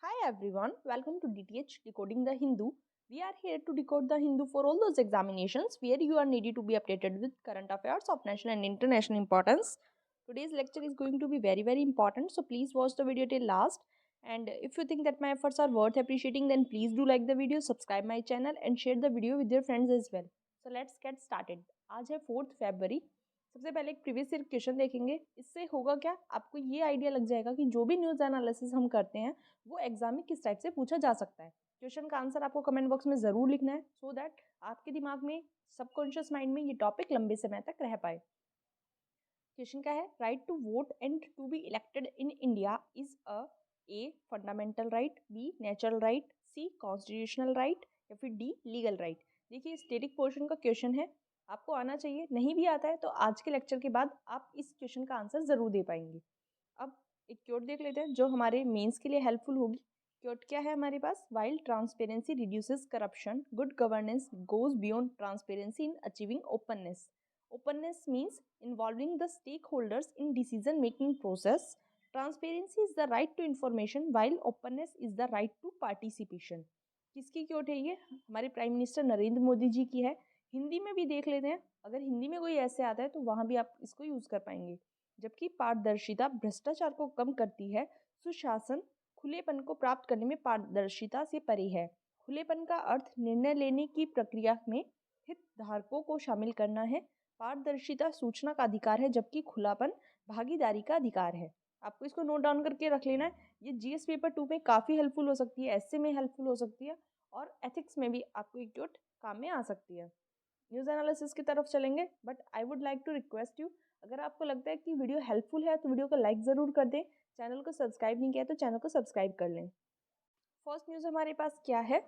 Hi everyone, welcome to DTH Decoding the Hindu. We are here to decode the Hindu for all those examinations where you are needed to be updated with current affairs of national and international importance. Today's lecture is going to be very important, so please watch the video till last. And if you think that my efforts are worth appreciating, then please do like the video, subscribe my channel and share the video with your friends as well. So let's get started. आज है 4 फरवरी। सबसे पहले एक previous year question देखेंगे। इससे होगा क्या, आपको ये आइडिया लग जाएगा कि जो भी न्यूज़ एनालिसिस हम करते हैं वो एग्जाम में किस टाइप से पूछा जा सकता है। क्वेश्चन का आंसर आपको कमेंट बॉक्स में ज़रूर लिखना है सो दैट आपके दिमाग में, सबकॉन्शियस माइंड में ये टॉपिक लंबे समय तक रह पाए। क्वेश्चन क्या है, right to vote and to be elected in India is a A fundamental right, B natural right, C constitutional right या फिर डी लीगल राइट। देखिए स्टेटिक पोर्शन का क्वेश्चन है, आपको आना चाहिए। नहीं भी आता है तो आज के लेक्चर के बाद आप इस क्वेश्चन का आंसर ज़रूर दे पाएंगे। अब एक क्योट देख लेते हैं जो हमारे मेंस के लिए हेल्पफुल होगी। क्योट क्या है हमारे पास, while transparency reduces corruption, good governance goes beyond transparency in achieving openness. Openness means involving the stakeholders in decision making process. Transparency is the right to information while openness is the right to participation. किसकी quote है ये, हमारे prime minister Narendra Modi ji की है। हिंदी में भी देख लेते हैं, अगर हिंदी में कोई ऐसे आता है तो वहाँ भी आप इसको यूज़ कर पाएंगे। जबकि पारदर्शिता भ्रष्टाचार को कम करती है, सुशासन खुलेपन को प्राप्त करने में पारदर्शिता से परे है। खुलेपन का अर्थ निर्णय लेने की प्रक्रिया में हितधारकों को शामिल करना है। पारदर्शिता सूचना का अधिकार है, जबकि खुलापन भागीदारी का अधिकार है। आपको इसको नोट डाउन करके रख लेना है। ये जीएस पेपर 2 में काफ़ी हेल्पफुल हो सकती है, एसए में हेल्पफुल हो सकती है और एथिक्स में भी आपको एक क्योट काम में आ सकती है। न्यूज़ एनालिसिस की तरफ चलेंगे, but I would like to request you, अगर आपको लगता है कि वीडियो हेल्पफुल है तो वीडियो को लाइक ज़रूर कर दें। चैनल को सब्सक्राइब नहीं किया तो चैनल को सब्सक्राइब कर लें। फर्स्ट न्यूज़ हमारे पास क्या है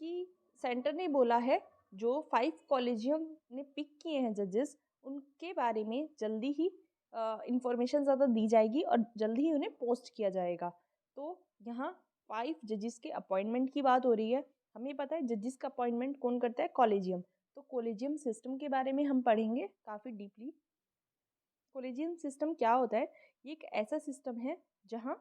कि सेंटर ने बोला है जो 5 कॉलेजियम ने पिक किए हैं जजेस, उनके बारे में जल्दी ही इंफॉर्मेशन ज़्यादा दी जाएगी और जल्दी ही उन्हें पोस्ट किया जाएगा। तो यहाँ 5 जजेस के अपॉइंटमेंट की बात हो रही है। हमें पता है जजेस का अपॉइंटमेंट कौन करता है, कॉलेजियम। तो कॉलेजियम सिस्टम के बारे में हम पढ़ेंगे काफ़ी डीपली। कॉलेजियम सिस्टम क्या होता है, ये एक ऐसा सिस्टम है जहाँ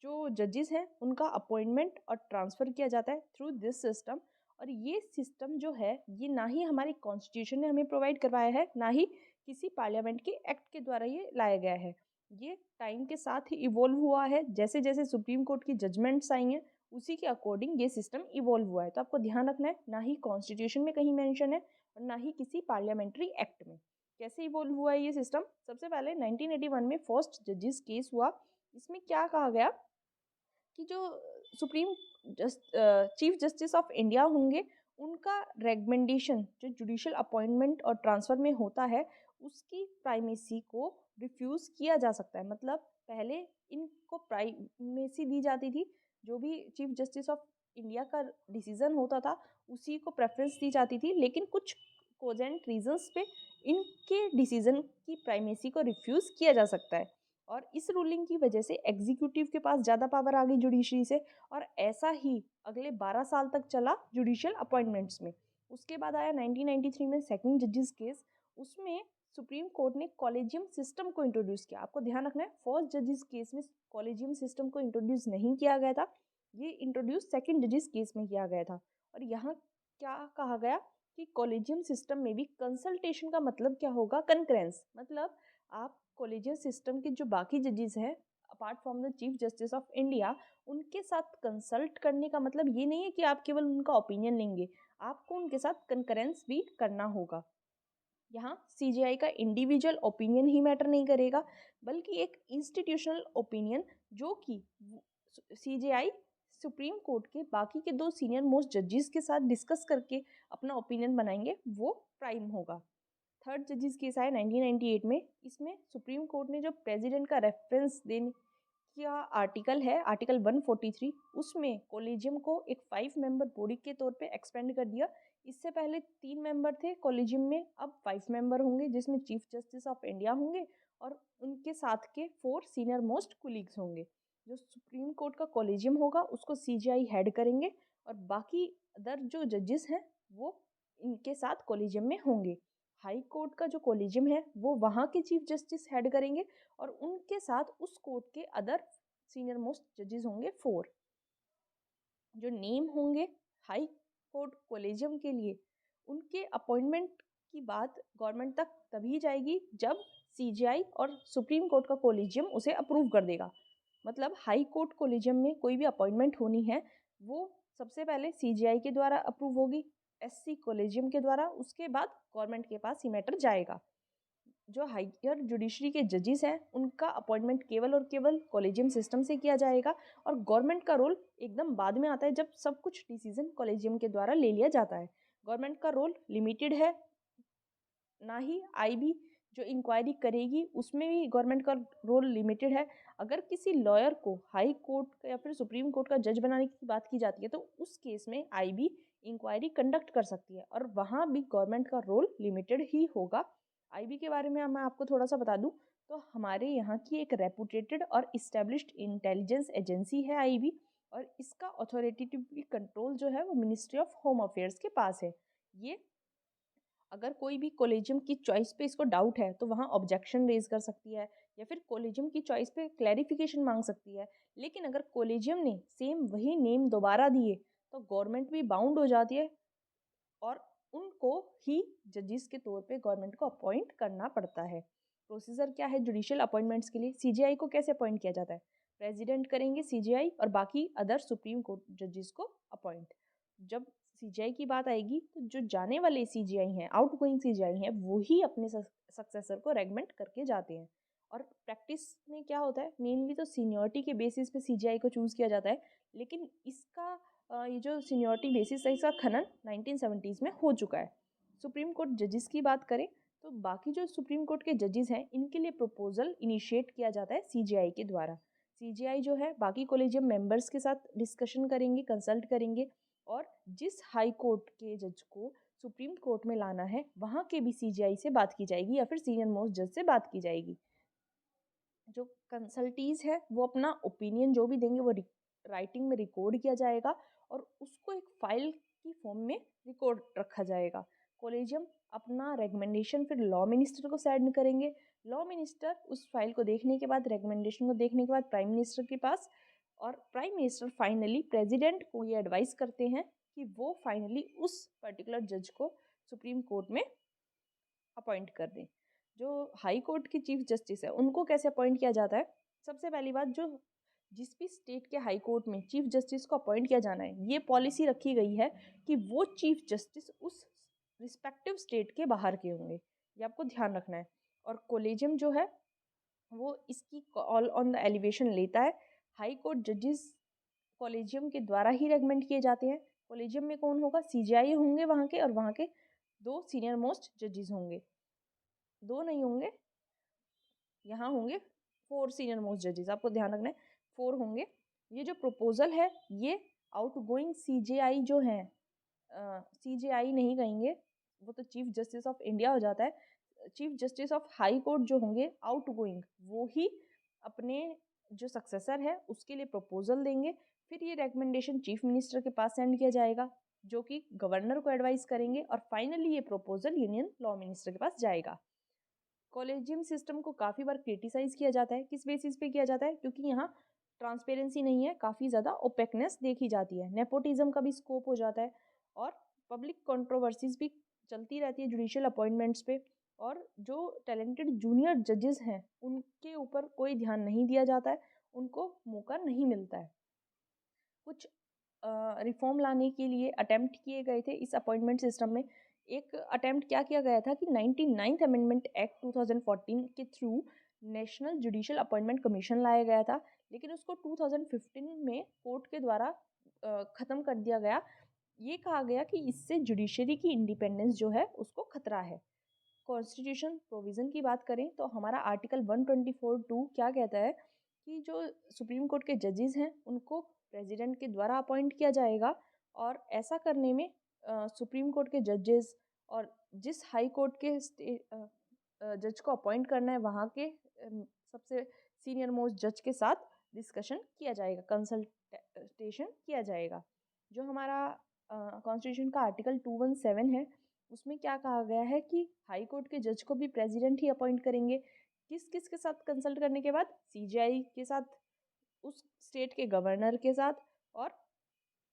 जो जजेस हैं उनका अपॉइंटमेंट और ट्रांसफ़र किया जाता है थ्रू दिस सिस्टम। और ये सिस्टम जो है ये ना ही हमारी कॉन्स्टिट्यूशन ने हमें प्रोवाइड करवाया है, ना ही किसी पार्लियामेंट के एक्ट के द्वारा ये लाया गया है। ये टाइम के साथ ही इवॉल्व हुआ है, जैसे जैसे सुप्रीम कोर्ट की जजमेंट्स आई हैं उसी के अकॉर्डिंग ये सिस्टम इवॉल्व हुआ है। तो आपको ध्यान रखना है, ना ही कॉन्स्टिट्यूशन में कहीं मेंशन है और ना ही किसी पार्लियामेंट्री एक्ट में। कैसे इवॉल्व हुआ है ये सिस्टम, सबसे पहले 1981 में फर्स्ट जजेस केस हुआ। इसमें क्या कहा गया कि जो supreme chief justice of India होंगे उनका रेकमेंडेशन जो जुडिशियल अपॉइंटमेंट और ट्रांसफ़र में होता है उसकी प्राइमेसी को रिफ्यूज़ किया जा सकता है। मतलब पहले इनको प्राइमेसी दी जाती थी, जो भी चीफ जस्टिस ऑफ इंडिया का डिसीज़न होता था उसी को प्रेफरेंस दी जाती थी, लेकिन कुछ कोजेंट रीजंस पे इनके डिसीजन की प्राइमेसी को रिफ्यूज़ किया जा सकता है। और इस रूलिंग की वजह से एग्जीक्यूटिव के पास ज़्यादा पावर आ गई जुडिशरी से, और ऐसा ही अगले 12 साल तक चला जुडिशियल अपॉइंटमेंट्स में। उसके बाद आया 1993 में सेकंड जजेस केस, उसमें सुप्रीम कोर्ट ने कॉलेजियम सिस्टम को इंट्रोड्यूस किया। आपको ध्यान रखना है, फर्स्ट जजेस केस में कॉलेजियम सिस्टम को इंट्रोड्यूस नहीं किया गया था, ये इंट्रोड्यूस सेकंड जजेस केस में किया गया था। और यहाँ क्या कहा गया कि कॉलेजियम सिस्टम में भी कंसल्टेशन का मतलब क्या होगा, कंकरेंस। मतलब आप कॉलेजियम सिस्टम के जो बाकी जजेस हैं apart from the chief justice of India, उनके साथ कंसल्ट करने का मतलब ये नहीं है कि आप केवल उनका ओपिनियन लेंगे, आपको उनके साथ कंकरेंस भी करना होगा। यहाँ सीजेआई का इंडिविजुअल ओपिनियन ही मैटर नहीं करेगा, बल्कि एक इंस्टीट्यूशनल ओपिनियन जो कि सीजेआई सुप्रीम कोर्ट के बाकी के 2 सीनियर मोस्ट जजेस के साथ डिस्कस करके अपना ओपिनियन बनाएंगे, वो प्राइम होगा। थर्ड जजेस केस आया 1998 में। इसमें सुप्रीम कोर्ट ने जो प्रेसिडेंट का रेफरेंस देने का आर्टिकल है, आर्टिकल 143, उसमें कॉलेजियम को एक 5 मेंबर बॉडी के तौर पे एक्सपेंड कर दिया। इससे पहले 3 मेंबर थे कॉलेजियम में, अब 5 मेंबर होंगे, जिसमें चीफ जस्टिस ऑफ इंडिया होंगे और उनके साथ के 4 सीनियर मोस्ट कुलीग्स होंगे। जो सुप्रीम कोर्ट का कॉलेजियम होगा उसको सीजेआई हेड करेंगे और बाकी अदर जो जजेस हैं वो इनके साथ कॉलेजियम में होंगे। हाई कोर्ट का जो कॉलेजियम है वो वहाँ के चीफ जस्टिस हेड करेंगे और उनके साथ उस कोर्ट के अदर सीनियर मोस्ट जजेस होंगे 4। जो नेम होंगे हाई कोर्ट कोलेजियम के लिए, उनके अपॉइंटमेंट की बात गवर्नमेंट तक तभी जाएगी जब सीजीआई और सुप्रीम कोर्ट का कोलेजियम उसे अप्रूव कर देगा। मतलब हाई कोर्ट कोलेजियम में कोई भी अपॉइंटमेंट होनी है वो सबसे पहले सीजीआई के द्वारा अप्रूव होगी, एससी कोलेजियम के द्वारा, उसके बाद गवर्नमेंट के पास ये मैटर जाएगा। जो हायर जुडिशरी के जजेस हैं उनका अपॉइंटमेंट केवल और केवल कॉलेजियम सिस्टम से किया जाएगा और गवर्नमेंट का रोल एकदम बाद में आता है जब सब कुछ डिसीजन कॉलेजियम के द्वारा ले लिया जाता है। गवर्नमेंट का रोल लिमिटेड है, ना ही आईबी जो इंक्वायरी करेगी उसमें भी गवर्नमेंट का रोल लिमिटेड है। अगर किसी लॉयर को हाई कोर्ट या फिर सुप्रीम कोर्ट का जज बनाने की बात की जाती है तो उस केस में आईबी इंक्वायरी कंडक्ट कर सकती है और वहाँ भी गवर्नमेंट का रोल लिमिटेड ही होगा। आईबी के बारे में मैं आपको थोड़ा सा बता दूं तो हमारे यहाँ की एक रेपुटेटेड और इस्टेब्लिश्ड इंटेलिजेंस एजेंसी है आईबी, और इसका अथॉरिटेटिव कंट्रोल जो है वो मिनिस्ट्री ऑफ होम अफेयर्स के पास है। ये अगर कोई भी कॉलेजियम की चॉइस पे इसको डाउट है तो वहाँ ऑब्जेक्शन रेज कर सकती है या फिर कॉलेजियम की चॉइस पे क्लैरिफिकेशन मांग सकती है। लेकिन अगर कॉलेजियम ने सेम वही नेम दोबारा दिए तो गवर्नमेंट भी बाउंड हो जाती है और उनको ही जजेस के तौर पे गवर्नमेंट को अपॉइंट करना पड़ता है। प्रोसीजर क्या है जुडिशियल अपॉइंटमेंट्स के लिए? सीजीआई को कैसे अपॉइंट किया जाता है? प्रेसिडेंट करेंगे सीजीआई और बाकी अदर सुप्रीम कोर्ट जजेस को अपॉइंट। जब सीजीआई की बात आएगी तो जो जाने वाले सीजीआई हैं, आउटगोइंग सीजीआई हैं, वो ही अपने सक्सेसर को रेकमेंड करके जाते हैं। और प्रैक्टिस में क्या होता है, मेनली तो सीनियरिटी के बेसिस पे सीजीआई को चूज़ किया जाता है। लेकिन इसका ये जो सीनियरिटी बेसिस है इसका खनन 1970s में हो चुका है। सुप्रीम कोर्ट जजेस की बात करें तो बाकी जो सुप्रीम कोर्ट के जजेस हैं इनके लिए प्रपोजल इनिशिएट किया जाता है सीजीआई के द्वारा। सीजीआई जो है बाकी कॉलेजियम मेंबर्स के साथ डिस्कशन करेंगे, कंसल्ट करेंगे और जिस हाई कोर्ट के जज को सुप्रीम कोर्ट में लाना है वहाँ के भी सीजीआई से बात की जाएगी या फिर सीनियर मोस्ट जज से बात की जाएगी। जो कंसल्टीज है वो अपना ओपिनियन जो भी देंगे वो राइटिंग में रिकॉर्ड किया जाएगा और उसको एक फाइल की फॉर्म में रिकॉर्ड रखा जाएगा। कॉलेजियम अपना रेकमेंडेशन फिर लॉ मिनिस्टर को सेंड करेंगे। लॉ मिनिस्टर उस फाइल को देखने के बाद, रेकमेंडेशन को देखने के बाद प्राइम मिनिस्टर के पास, और प्राइम मिनिस्टर फाइनली प्रेसिडेंट को ये एडवाइस करते हैं कि वो फाइनली उस पर्टिकुलर जज को सुप्रीम कोर्ट में अपॉइंट कर दें। जो हाई कोर्ट के चीफ जस्टिस है उनको कैसे अपॉइंट किया जाता है? सबसे पहली बात, जो जिस भी स्टेट के हाई कोर्ट में चीफ जस्टिस को अपॉइंट किया जाना है ये पॉलिसी रखी गई है कि वो चीफ जस्टिस उस रिस्पेक्टिव स्टेट के बाहर के होंगे, ये आपको ध्यान रखना है। और कोलेजियम जो है वो इसकी ऑल ऑन द एलिवेशन लेता है। हाई कोर्ट जजेस कॉलेजियम के द्वारा ही रेकमेंड किए जाते हैं। कॉलेजियम में कौन होगा? सीजीआई होंगे वहाँ के, और वहाँ के 2 सीनियर मोस्ट जजेस होंगे। 2 नहीं होंगे, यहाँ होंगे 4 सीनियर मोस्ट जजेस, आपको ध्यान रखना है 4 होंगे। ये जो प्रपोजल है ये आउटगोइंग सीजेआई जो है, सीजेआई नहीं कहेंगे, वो तो चीफ जस्टिस ऑफ इंडिया हो जाता है। Chief justice of high court जो होंगे आउटगोइंग, वो ही अपने जो सक्सेसर है उसके लिए प्रपोजल देंगे। फिर ये रिकमेंडेशन चीफ मिनिस्टर के पास सेंड किया जाएगा जो कि गवर्नर को एडवाइस करेंगे और फाइनली ये प्रपोजल यूनियन लॉ मिनिस्टर के पास जाएगा। कॉलेजियम सिस्टम को काफ़ी बार क्रिटिसाइज किया जाता है। किस बेसिस पे किया जाता है? क्योंकि यहाँ ट्रांसपेरेंसी नहीं है, काफ़ी ज़्यादा ओपेकनेस देखी जाती है, नेपोटिज्म का भी स्कोप हो जाता है और पब्लिक कंट्रोवर्सीज भी चलती रहती है जुडिशियल अपॉइंटमेंट्स पे। और जो टैलेंटेड जूनियर जजेस हैं उनके ऊपर कोई ध्यान नहीं दिया जाता है, उनको मौका नहीं मिलता है। कुछ रिफॉर्म लाने के लिए अटेम्प्ट किए गए थे इस अपॉइंटमेंट सिस्टम में। एक अटेम्प्ट क्या किया गया था कि 99th अमेंडमेंट एक्ट 2014 के through national judicial appointment commission लाया गया था, लेकिन उसको 2015 में कोर्ट के द्वारा ख़त्म कर दिया गया। ये कहा गया कि इससे जुडिशरी की इंडिपेंडेंस जो है उसको खतरा है। कॉन्स्टिट्यूशन प्रोविज़न की बात करें तो हमारा आर्टिकल 124(2) क्या कहता है कि जो सुप्रीम कोर्ट के जजेस हैं उनको प्रेसिडेंट के द्वारा अपॉइंट किया जाएगा। और ऐसा करने में सुप्रीम कोर्ट के जजेस और जिस हाई कोर्ट के जज को अपॉइंट करना है वहाँ के सबसे सीनियर मोस्ट जज के साथ डिस्कशन किया जाएगा, कंसल्टेशन किया जाएगा। जो हमारा कॉन्स्टिट्यूशन का आर्टिकल 217 है उसमें क्या कहा गया है कि हाई कोर्ट के जज को भी प्रेसिडेंट ही अपॉइंट करेंगे। किस किस के साथ कंसल्ट करने के बाद? सीजीआई के साथ, उस स्टेट के गवर्नर के साथ और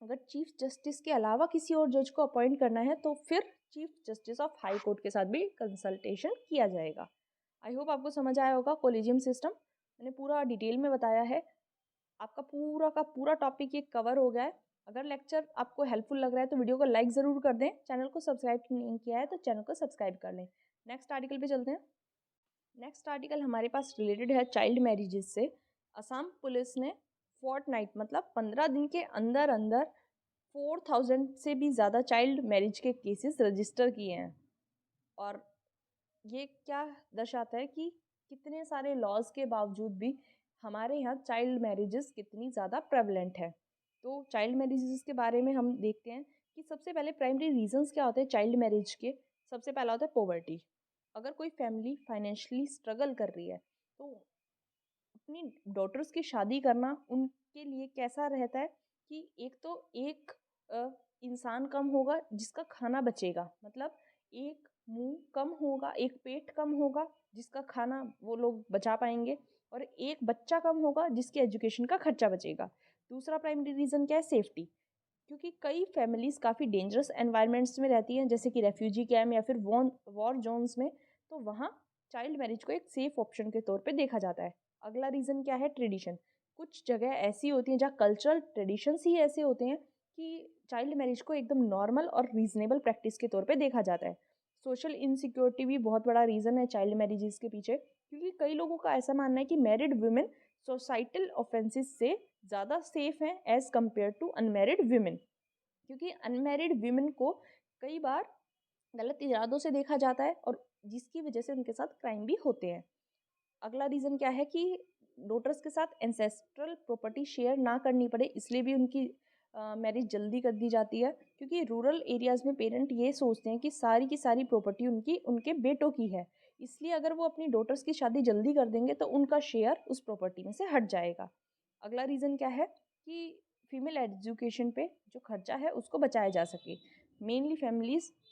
अगर चीफ जस्टिस के अलावा किसी और जज को अपॉइंट करना है तो फिर chief justice of high court के साथ भी कंसल्टेशन किया जाएगा। आई होप आपको समझ आया होगा कॉलेजियम सिस्टम, मैंने पूरा डिटेल में बताया है। आपका पूरा का पूरा टॉपिक ये कवर हो गया है। अगर लेक्चर आपको हेल्पफुल लग रहा है तो वीडियो को लाइक ज़रूर कर दें। चैनल को सब्सक्राइब नहीं किया है तो चैनल को सब्सक्राइब कर लें। नेक्स्ट आर्टिकल पे चलते हैं। नेक्स्ट आर्टिकल हमारे पास रिलेटेड है चाइल्ड मैरिजेस से। असम पुलिस ने फोर्टनाइट मतलब 15 दिन के अंदर अंदर 4000 से भी ज़्यादा चाइल्ड मैरिज के केसेस रजिस्टर किए हैं। और ये क्या दर्शाता है कि कितने सारे लॉज के बावजूद भी हमारे यहाँ चाइल्ड मैरिजेस कितनी ज़्यादा प्रेवलेंट है। तो चाइल्ड मैरिजेस के बारे में हम देखते हैं कि सबसे पहले प्राइमरी रीजंस क्या होते हैं चाइल्ड मैरिज के। सबसे पहला होता है पॉवर्टी। अगर कोई फैमिली फाइनेंशियली स्ट्रगल कर रही है तो अपनी डॉटर्स की शादी करना उनके लिए कैसा रहता है कि एक तो एक इंसान कम होगा जिसका खाना बचेगा, मतलब एक मुंह कम होगा, एक पेट कम होगा जिसका खाना वो लोग बचा पाएंगे, और एक बच्चा कम होगा जिसके एजुकेशन का खर्चा बचेगा। दूसरा प्राइमरी रीज़न क्या है, सेफ्टी। क्योंकि कई फैमिलीज़ काफ़ी डेंजरस एनवायरनमेंट्स में रहती हैं, जैसे कि रेफ्यूजी कैम्प या फिर वॉर जोन्स में, तो वहाँ चाइल्ड मैरिज को एक सेफ ऑप्शन के तौर पे देखा जाता है। अगला रीज़न क्या है, ट्रेडिशन। कुछ जगह ऐसी होती हैं जहाँ कल्चरल ट्रेडिशंस ही ऐसे होते हैं कि चाइल्ड मैरिज को एकदम नॉर्मल और रीजनेबल प्रैक्टिस के तौर पे देखा जाता है। सोशल इनसिक्योरिटी भी बहुत बड़ा रीज़न है चाइल्ड मैरिजेस के पीछे, क्योंकि कई लोगों का ऐसा मानना है कि मैरिड वुमेन सोसाइटल ऑफेंसेस से ज़्यादा सेफ हैं as compare to unmarried women. क्योंकि अनमैरिड वुमेन को कई बार गलत इरादों से देखा जाता है और जिसकी वजह से उनके साथ क्राइम भी होते हैं। अगला रीज़न क्या है कि डॉटर्स के साथ एंसेस्ट्रल प्रॉपर्टी शेयर ना करनी पड़े, इसलिए भी उनकी मैरिज जल्दी कर दी जाती है। क्योंकि रूरल एरियाज़ में पेरेंट ये सोचते हैं कि सारी की सारी प्रॉपर्टी उनकी उनके बेटों की है, इसलिए अगर वो अपनी डॉटर्स की शादी जल्दी कर देंगे तो उनका शेयर उस प्रॉपर्टी में से हट जाएगा। अगला रीज़न क्या है कि फीमेल एजुकेशन पे जो खर्चा है उसको बचाया जा सके। मेनली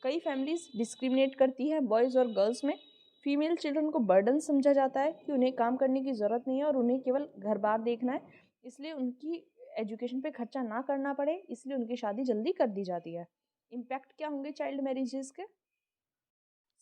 कई फैमिलीज़ डिस्क्रिमिनेट करती हैं बॉयज़ और गर्ल्स में। फीमेल चिल्ड्रन को बर्डन समझा जाता है कि उन्हें काम करने की ज़रूरत नहीं है और उन्हें केवल घर बार देखना है, इसलिए उनकी एजुकेशन पे खर्चा ना करना पड़े, इसलिए उनकी शादी जल्दी कर दी जाती है। इम्पैक्ट क्या होंगे चाइल्ड मैरिजेस के?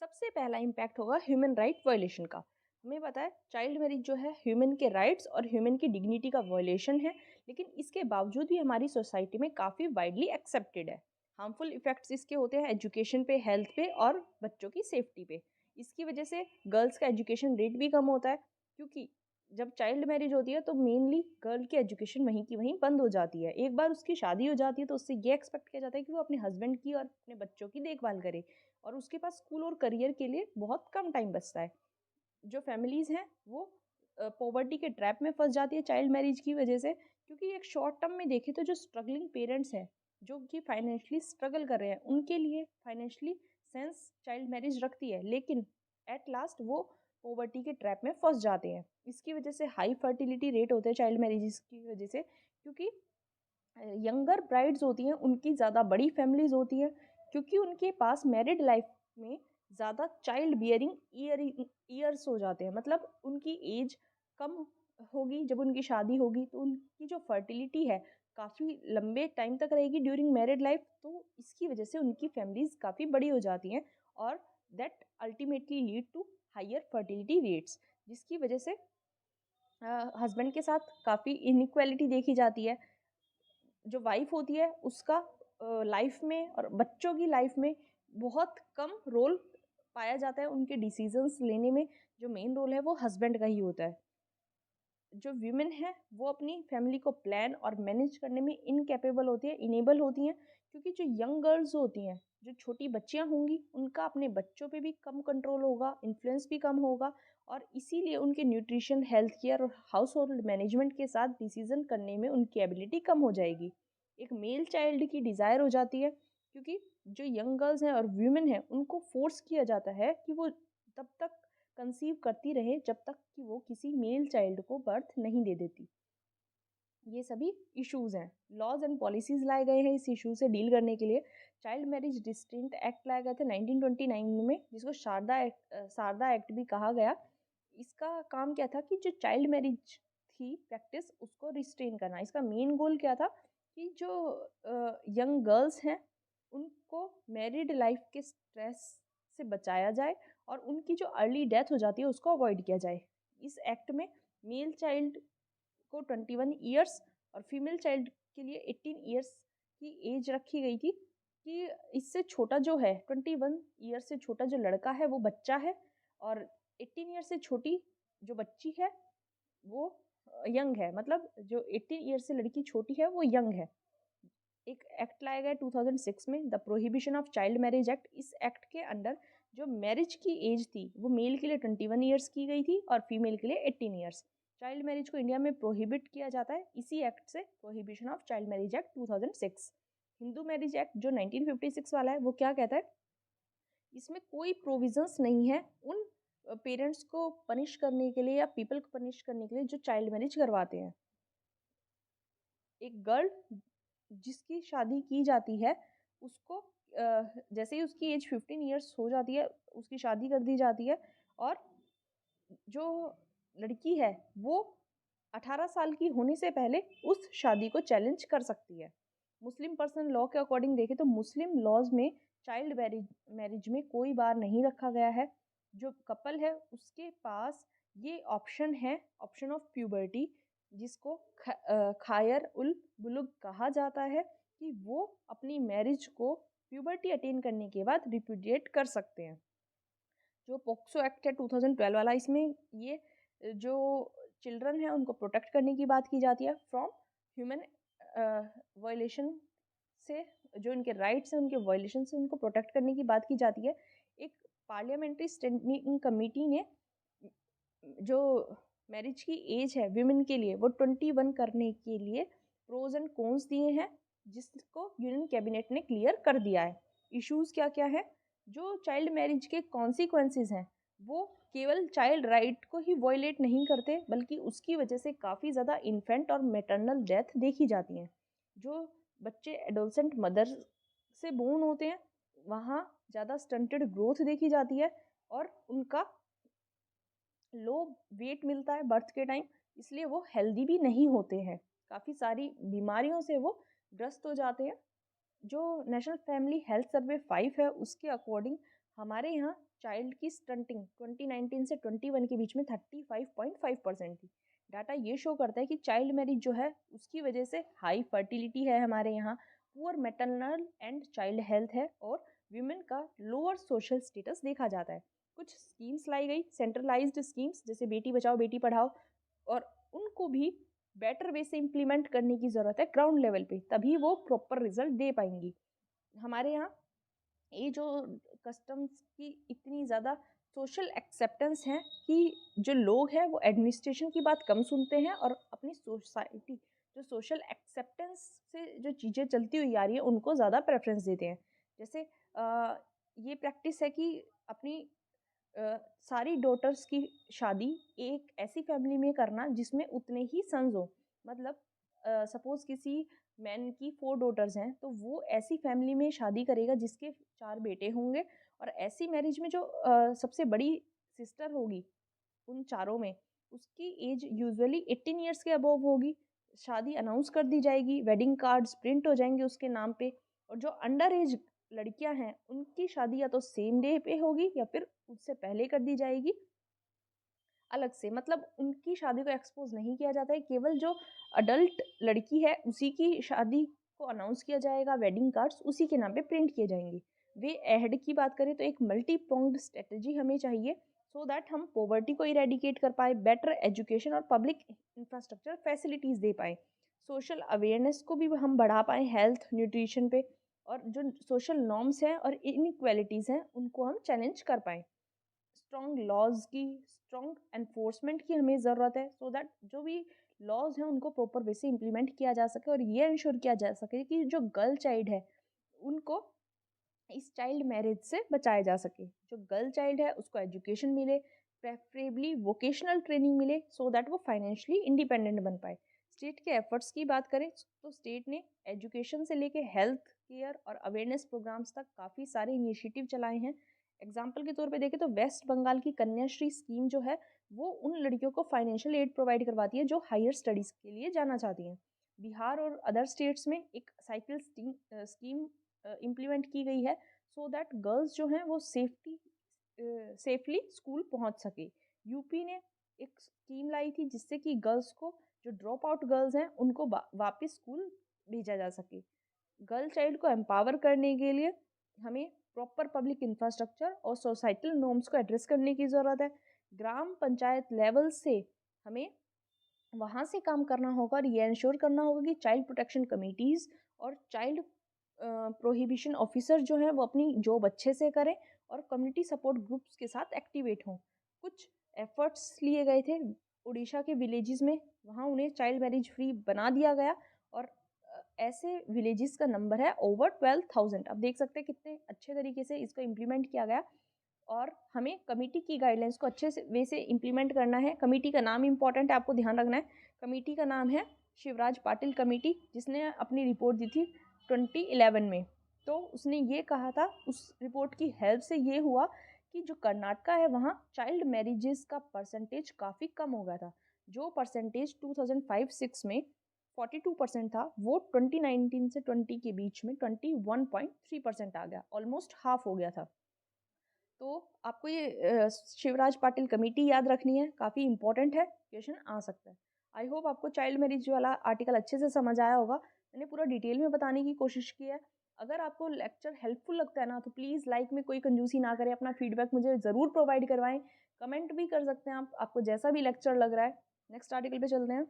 सबसे पहला इम्पैक्ट होगा ह्यूमन राइट वायलेशन का। हमें पता है चाइल्ड मैरिज जो है ह्यूमन के राइट्स और ह्यूमन की डिग्निटी का वायलेशन है, लेकिन इसके बावजूद भी हमारी सोसाइटी में काफ़ी वाइडली एक्सेप्टेड है। हार्मफुल इफेक्ट्स इसके होते हैं एजुकेशन पे, हेल्थ पे और बच्चों की सेफ्टी पे। इसकी वजह से गर्ल्स का एजुकेशन रेट भी कम होता है, क्योंकि जब चाइल्ड मैरिज होती है तो मेनली गर्ल की एजुकेशन वहीं की वहीं बंद हो जाती है। एक बार उसकी शादी हो जाती है तो उससे ये एक्सपेक्ट किया जाता है कि वो अपने हस्बैंड की और अपने बच्चों की देखभाल करे, और उसके पास स्कूल और करियर के लिए बहुत कम टाइम बचता है। जो फैमिलीज़ हैं वो पॉवर्टी के ट्रैप में फंस जाती है चाइल्ड मैरिज की वजह से। क्योंकि एक शॉर्ट टर्म में देखें तो जो स्ट्रगलिंग पेरेंट्स हैं, जो कि फाइनेंशियली स्ट्रगल कर रहे हैं, उनके लिए फाइनेंशियली सेंस चाइल्ड मैरिज रखती है, लेकिन एट लास्ट वो पॉवर्टी के ट्रैप में फंस जाते हैं। इसकी वजह से हाई फर्टिलिटी रेट होते हैं चाइल्ड मैरिजेस की वजह से, क्योंकि यंगर ब्राइड्स होती हैं उनकी ज़्यादा बड़ी फैमिलीज़ होती हैं, क्योंकि उनके पास मैरिड लाइफ में ज़्यादा चाइल्ड बियरिंग ईयर्स हो जाते हैं, मतलब उनकी एज कम होगी जब उनकी शादी होगी, तो उनकी जो फर्टिलिटी है काफ़ी लंबे टाइम तक रहेगी ड्यूरिंग मैरिड लाइफ। तो इसकी वजह से उनकी फैमिलीज़ काफ़ी बड़ी हो जाती हैं, और that ultimately lead to higher fertility rates, जिसकी वजह से हस्बैंड के साथ काफ़ी इनइक्वालिटी देखी जाती है। जो वाइफ होती है उसका लाइफ में और बच्चों की लाइफ में बहुत कम रोल पाया जाता है उनके डिसीजंस लेने में। जो मेन रोल है वो हस्बैंड का ही होता है। जो वीमेन है वो अपनी फैमिली को प्लान और मैनेज करने में इनकेपेबल होती है, इनेबल होती हैं, क्योंकि जो यंग गर्ल्स होती हैं, जो छोटी बच्चियां होंगी, उनका अपने बच्चों पे भी कम कंट्रोल होगा, इन्फ्लुएंस भी कम होगा, और इसीलिए उनके न्यूट्रिशन, हेल्थ केयर और हाउस होल्ड मैनेजमेंट के साथ डिसीजन करने में उनकी एबिलिटी कम हो जाएगी। एक मेल चाइल्ड की डिज़ायर हो जाती है, क्योंकि जो यंग गर्ल्स हैं और वीमेन हैं उनको फोर्स किया जाता है कि वो तब तक कंसीव करती रहे जब तक कि वो किसी मेल चाइल्ड को बर्थ नहीं दे देती। ये सभी इश्यूज हैं। लॉज एंड पॉलिसीज लाए गए हैं इस इशू से डील करने के लिए। चाइल्ड मैरिज रिस्ट्रेंट एक्ट लाया गया था 1929 में, जिसको शारदा एक्ट भी कहा गया। इसका काम क्या था कि जो चाइल्ड मैरिज थी प्रैक्टिस उसको रिस्ट्रेन करना। इसका मेन गोल क्या था कि जो यंग गर्ल्स हैं उनको मैरिड लाइफ के स्ट्रेस से बचाया जाए और उनकी जो अर्ली डेथ हो जाती है उसको अवॉइड किया जाए। इस एक्ट में मेल चाइल्ड को 21 ईयर्स और फीमेल चाइल्ड के लिए 18 ईयर्स की एज रखी गई थी कि इससे छोटा जो है 21 ईयर से छोटा जो लड़का है वो बच्चा है और 18 ईयर से छोटी जो बच्ची है वो यंग है, मतलब जो 18 ईयर से लड़की छोटी है वो यंग है। एक एक्ट लाया गया 2006 में, the prohibition of child marriage act. इस एक्ट के अंडर जो मैरिज की एज थी वो मेल के लिए 21 ईयर्स की गई थी और फीमेल के लिए 18 ईयर्स। चाइल्ड मैरिज को इंडिया में प्रोहिबिट किया जाता है इसी एक्ट से, prohibition of child marriage act 2006। Hindu marriage act जो 1956 वाला है वो क्या कहता है, इसमें कोई प्रोविजंस नहीं है उन पेरेंट्स को पनिश करने के लिए या पीपल को पनिश करने के लिए जो चाइल्ड मैरिज करवाते हैं। एक गर्ल जिसकी शादी की जाती है उसको जैसे ही उसकी एज 15 ईयर्स हो जाती है उसकी शादी कर दी जाती है और जो लड़की है वो 18 साल की होने से पहले उस शादी को चैलेंज कर सकती है। मुस्लिम पर्सनल लॉ के अकॉर्डिंग देखें तो मुस्लिम लॉज में चाइल्ड मैरिज में कोई बार नहीं रखा गया है। जो कपल है उसके पास ये ऑप्शन है, ऑप्शन ऑफ प्यूबर्टी, जिसको खायर उल बुलुग कहा जाता है, कि वो अपनी मैरिज को प्यूबर्टी अटेन करने के बाद रिपुडिएट कर सकते हैं। जो पोक्सो एक्ट है 2012 वाला, इसमें ये जो चिल्ड्रन है उनको प्रोटेक्ट करने की बात की जाती है फ्रॉम ह्यूमन वायलेशन से, जो इनके राइट्स हैं उनके वायलेशन से उनको प्रोटेक्ट करने की बात की जाती है। एक पार्लियामेंट्री स्टैंडिंग कमेटी ने जो मैरिज की एज है विमेन के लिए वो 21 करने के लिए प्रोज एंड कॉन्स दिए हैं, जिसको यूनियन कैबिनेट ने क्लियर कर दिया है। इश्यूज क्या क्या है, जो चाइल्ड मैरिज के कॉन्सिक्वेंसेस हैं वो केवल चाइल्ड राइट को ही वॉयलेट नहीं करते बल्कि उसकी वजह से काफ़ी ज़्यादा इन्फेंट और मैटरनल डेथ देखी जाती हैं। जो बच्चे एडोलसेंट मदर से बोर्न होते हैं वहाँ ज़्यादा स्टंटेड ग्रोथ देखी जाती है और उनका लो वेट मिलता है बर्थ के टाइम, इसलिए वो हेल्दी भी नहीं होते हैं, काफ़ी सारी बीमारियों से वो ग्रस्त हो जाते हैं। जो नेशनल फैमिली हेल्थ सर्वे 5 है उसके अकॉर्डिंग हमारे यहाँ चाइल्ड की स्टंटिंग 2019 से 21 के बीच में 35.5% थी। डाटा ये शो करता है कि चाइल्ड मैरिज जो है उसकी वजह से हाई फर्टिलिटी है हमारे यहाँ, poor maternal and child health है और वीमेन का लोअर सोशल स्टेटस देखा जाता है। कुछ स्कीम्स लाई गई, सेंट्रलाइज्ड स्कीम्स जैसे बेटी बचाओ बेटी पढ़ाओ, और उनको भी बेटर वे से इम्प्लीमेंट करने की ज़रूरत है ग्राउंड लेवल पे, तभी वो प्रॉपर रिजल्ट दे पाएंगी। हमारे यहाँ ये जो कस्टम्स की इतनी ज़्यादा सोशल एक्सेप्टेंस है कि जो लोग हैं वो एडमिनिस्ट्रेशन की बात कम सुनते हैं और अपनी सोसाइटी जो सोशल एक्सेप्टेंस से जो चीज़ें चलती हुई आ रही है उनको ज़्यादा प्रेफरेंस देते हैं। जैसे ये प्रैक्टिस है कि अपनी सारी डॉटर्स की शादी एक ऐसी फैमिली में करना जिसमें उतने ही सन्स हो, मतलब सपोज किसी मैन की 4 डॉटर्स हैं तो वो ऐसी फैमिली में शादी करेगा जिसके 4 बेटे होंगे, और ऐसी मैरिज में जो सबसे बड़ी सिस्टर होगी उन चारों में उसकी एज यूजुअली 18 ईयर्स के अबव होगी। शादी अनाउंस कर दी जाएगी, वेडिंग कार्ड्स प्रिंट हो जाएंगे उसके नाम पे, और जो अंडर एज लड़कियां हैं उनकी शादी या तो सेम डे पे होगी या फिर उससे पहले कर दी जाएगी अलग से, मतलब उनकी शादी को एक्सपोज नहीं किया जाता है, केवल जो अडल्ट लड़की है उसी की शादी को अनाउंस किया जाएगा, वेडिंग कार्ड्स उसी के नाम पे प्रिंट किए जाएंगे। वे अहेड की बात करें तो एक मल्टी प्रोंग्ड स्ट्रेटजी हमें चाहिए सो दैट हम पॉवर्टी को इरेडिकेट कर पाए, बेटर एजुकेशन और पब्लिक इंफ्रास्ट्रक्चर फैसिलिटीज़ दे पाए, सोशल अवेयरनेस को भी हम बढ़ा पाएँ हेल्थ न्यूट्रिशन पे, और जो सोशल नॉर्म्स हैं और इनइक्वालिटीज़ हैं उनको हम चैलेंज कर पाएँ। स्ट्रॉन्ग लॉज की, स्ट्रॉन्ग एनफोर्समेंट की हमें ज़रूरत है सो दैट जो भी लॉज हैं उनको प्रॉपर वे से इम्प्लीमेंट किया जा सके और ये इंश्योर किया जा सके कि जो गर्ल चाइल्ड है उनको इस चाइल्ड मैरिज से बचाया जा सके। जो गर्ल चाइल्ड है उसको एजुकेशन मिले, प्रेफरेबली वोकेशनल ट्रेनिंग मिले सो दैट वो फाइनेंशियली इंडिपेंडेंट बन पाए। स्टेट के एफर्ट्स की बात करें तो स्टेट ने एजुकेशन से लेके हेल्थ केयर और अवेयरनेस प्रोग्राम्स तक काफ़ी सारे इनिशिएटिव चलाए हैं। एग्जाम्पल के तौर पे देखें तो वेस्ट बंगाल की कन्याश्री स्कीम जो है वो उन लड़कियों को फाइनेंशियल एड प्रोवाइड करवाती है जो हायर स्टडीज़ के लिए जाना चाहती हैं। बिहार और अदर स्टेट्स में एक साइकिल स्कीम इम्प्लीमेंट की गई है सो दैट गर्ल्स जो हैं वो सेफली स्कूल पहुंच सके। यूपी ने एक स्कीम लाई थी जिससे कि गर्ल्स को, जो ड्रॉप आउट गर्ल्स हैं, उनको वापस स्कूल भेजा जा सके। गर्ल चाइल्ड को एम्पावर करने के लिए हमें प्रॉपर पब्लिक इंफ्रास्ट्रक्चर और सोसाइटल नॉर्म्स को एड्रेस करने की ज़रूरत है। ग्राम पंचायत लेवल से हमें वहाँ से काम करना होगा और ये इंश्योर करना होगा कि चाइल्ड प्रोटेक्शन कमिटीज़ और चाइल्ड प्रोहिबिशन ऑफिसर जो हैं वो अपनी जॉब अच्छे से करें और कम्युनिटी सपोर्ट ग्रुप्स के साथ एक्टिवेट हों। कुछ एफर्ट्स लिए गए थे उड़ीसा के विलेजेस में, वहाँ उन्हें चाइल्ड मैरिज फ्री बना दिया गया और ऐसे विलेजेस का नंबर है ओवर 12,000। अब देख सकते हैं कितने अच्छे तरीके से इसको इम्प्लीमेंट किया गया और हमें कमेटी की गाइडलाइंस को अच्छे से वे से इम्प्लीमेंट करना है। कमेटी का नाम इंपॉर्टेंट है, आपको ध्यान रखना है। कमेटी का नाम है शिवराज पाटिल कमेटी, जिसने अपनी रिपोर्ट दी थी 2011 में। तो उसने ये कहा था, उस रिपोर्ट की हेल्प से ये हुआ कि जो कर्नाटका है वहाँ चाइल्ड मैरिजेस का परसेंटेज काफ़ी कम हो गया था। जो परसेंटेज 2005-06 में 42% था, वो 2019 से 20 के बीच में 21.3% आ गया, ऑलमोस्ट हाफ हो गया था। तो आपको ये शिवराज पाटिल कमेटी याद रखनी है, काफ़ी इंपॉर्टेंट है, क्वेश्चन आ सकता है। आई होप आपको चाइल्ड मैरिज वाला आर्टिकल अच्छे से समझ आया होगा। मैंने पूरा डिटेल में बताने की कोशिश की है। अगर आपको लेक्चर हेल्पफुल लगता है ना तो प्लीज़ लाइक में कोई कंजूसी ना करें, अपना फीडबैक मुझे ज़रूर प्रोवाइड करवाएं। कमेंट भी कर सकते हैं आप, आपको जैसा भी लेक्चर लग रहा है। नेक्स्ट आर्टिकल पे चलते हैं।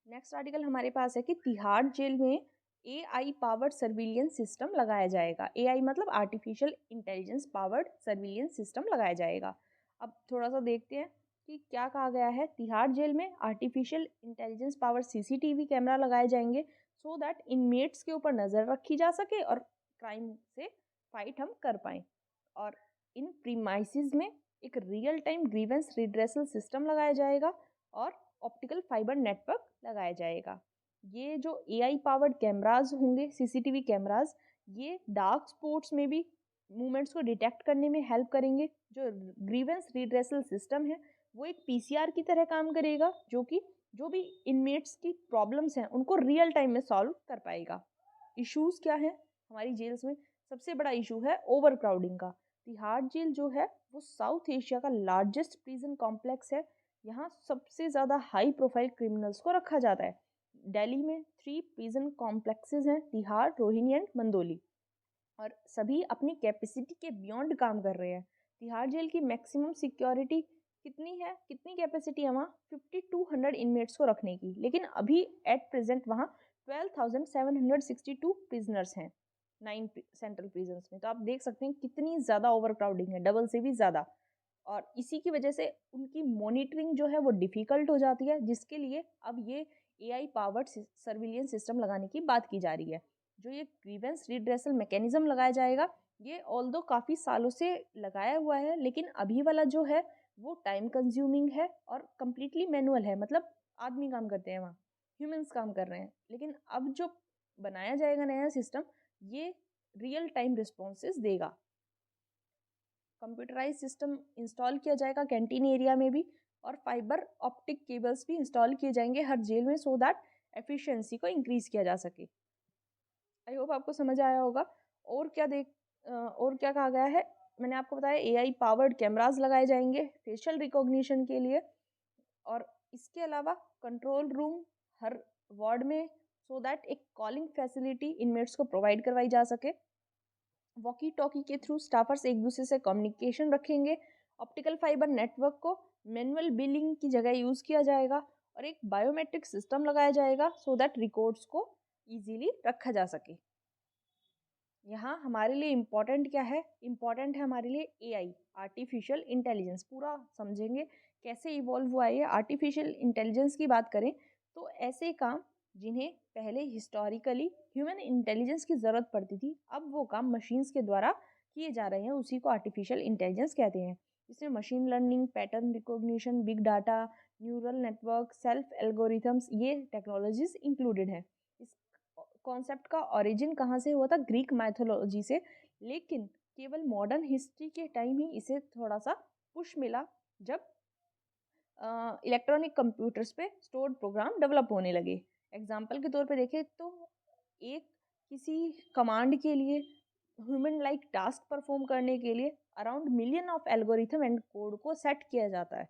नेक्स्ट आर्टिकल हमारे पास है कि तिहाड़ जेल में AI पावर्ड सर्विलियंस सिस्टम लगाया जाएगा। AI मतलब artificial intelligence powered surveillance system लगाया जाएगा। अब थोड़ा सा देखते हैं कि क्या कहा गया है। तिहाड़ जेल में artificial intelligence powered CCTV camera लगाए जाएंगे सो दैट इनमेट्स के ऊपर नज़र रखी जा सके और क्राइम से फाइट हम कर पाएँ। और इन प्रीमाइसिस में एक real time grievance redressal system लगाया जाएगा और ऑप्टिकल फाइबर नेटवर्क लगाया जाएगा। ये जो AI पावर्ड कैमराज होंगे, CCTV कैमराज, ये डार्क स्पॉट्स में भी मूवमेंट्स को डिटेक्ट करने में हेल्प करेंगे। जो ग्रीवेंस रिड्रेसल सिस्टम है वो एक PCR की तरह काम करेगा, जो कि जो भी इनमेट्स की प्रॉब्लम्स हैं उनको रियल टाइम में सॉल्व कर पाएगा। इश्यूज क्या है हमारी जेल्स में? सबसे बड़ा इशू है ओवर क्राउडिंग का। तिहाड़ जेल जो है वो साउथ एशिया का लार्जेस्ट प्रिजन कॉम्प्लेक्स है। यहाँ सबसे ज़्यादा हाई प्रोफाइल क्रिमिनल्स को रखा जाता है। दिल्ली में 3 प्रिजन कॉम्प्लेक्सेस हैं, तिहाड़, रोहिणी एंड मंदोली, और सभी अपनी कैपेसिटी के बियॉन्ड काम कर रहे हैं। तिहाड़ जेल की मैक्सिमम सिक्योरिटी कितनी है, कितनी कैपेसिटी है वहाँ? 5200 इनमेट्स को रखने की, लेकिन अभी एट प्रेजेंट वहाँ 12,762 प्रिजनर्स हैं 9 सेंट्रल प्रिजन्स में। तो आप देख सकते हैं कितनी ज़्यादा ओवर क्राउडिंग है, डबल से भी ज़्यादा। और इसी की वजह से उनकी मॉनिटरिंग जो है वो डिफ़िकल्ट हो जाती है, जिसके लिए अब ये AI पावर्ड सर्विलियंस सिस्टम लगाने की बात की जा रही है। जो ये ग्रीवेंस रिड्रेसल मैकेनिज्म लगाया जाएगा, ये ऑल्दो काफ़ी सालों से लगाया हुआ है, लेकिन अभी वाला जो है वो टाइम कंज्यूमिंग है और कम्प्लीटली मैनुअल है, मतलब आदमी काम करते हैं वहाँ, ह्यूमंस काम कर रहे हैं। लेकिन अब जो बनाया जाएगा नया सिस्टम, ये रियल टाइम रिस्पॉन्सेज देगा। कंप्यूटराइज सिस्टम इंस्टॉल किया जाएगा कैंटीन एरिया में भी, और फाइबर ऑप्टिक केबल्स भी इंस्टॉल किए जाएंगे हर जेल में सो दैट एफिशिएंसी को इंक्रीज किया जा सके। आई होप आपको समझ आया होगा। और क्या कहा गया है, मैंने आपको बताया AI पावर्ड कैमरास लगाए जाएंगे फेशियल रिकॉग्निशन के लिए, और इसके अलावा कंट्रोल रूम हर वार्ड में सो दैट एक कॉलिंग फैसिलिटी इनमेट्स को प्रोवाइड करवाई जा सके। वॉकी टॉकी के थ्रू स्टाफर्स एक दूसरे से कम्युनिकेशन रखेंगे। ऑप्टिकल फाइबर नेटवर्क को मैनुअल बिलिंग की जगह यूज़ किया जाएगा और एक बायोमेट्रिक सिस्टम लगाया जाएगा सो दैट रिकॉर्ड्स को इजीली रखा जा सके। यहाँ हमारे लिए इम्पॉर्टेंट क्या है? इम्पॉर्टेंट है हमारे लिए AI, आर्टिफिशियल इंटेलिजेंस। पूरा समझेंगे कैसे इवॉल्व हुआ है ये। आर्टिफिशियल इंटेलिजेंस की बात करें तो ऐसे काम जिन्हें पहले हिस्टोरिकली ह्यूमन इंटेलिजेंस की ज़रूरत पड़ती थी, अब वो काम मशीन्स के द्वारा किए जा रहे हैं, उसी को आर्टिफिशियल इंटेलिजेंस कहते हैं। इसमें machine learning, pattern recognition, big data, neural network, self algorithms, ये टेक्नोलॉजीज इंक्लूडेड हैं। इस कॉन्सेप्ट का ओरिजिन कहाँ से हुआ था? ग्रीक माइथोलॉजी से, लेकिन केवल मॉडर्न हिस्ट्री के टाइम ही इसे थोड़ा सा पुश मिला, जब इलेक्ट्रॉनिक कंप्यूटर्स पे स्टोर्ड प्रोग्राम डेवलप होने लगे। एग्जाम्पल के तौर पे देखें तो एक किसी कमांड के लिए, ह्यूमन लाइक टास्क परफॉर्म करने के लिए around million of algorithm and code को सेट किया जाता है।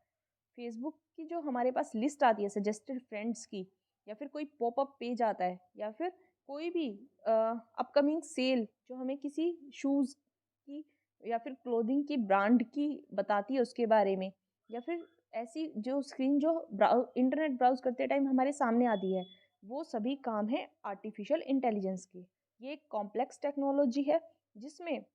फेसबुक की जो हमारे पास लिस्ट आती है सजेस्टेड फ्रेंड्स की, या फिर कोई पॉपअप पेज आता है, या फिर कोई भी अपकमिंग सेल जो हमें किसी शूज़ की या फिर क्लोथिंग की ब्रांड की बताती है उसके बारे में, या फिर ऐसी जो स्क्रीन जो इंटरनेट ब्राउज करते टाइम हमारे सामने आती है, वो सभी काम है आर्टिफिशियल इंटेलिजेंस के। ये एक कॉम्प्लेक्स टेक्नोलॉजी है जिसमें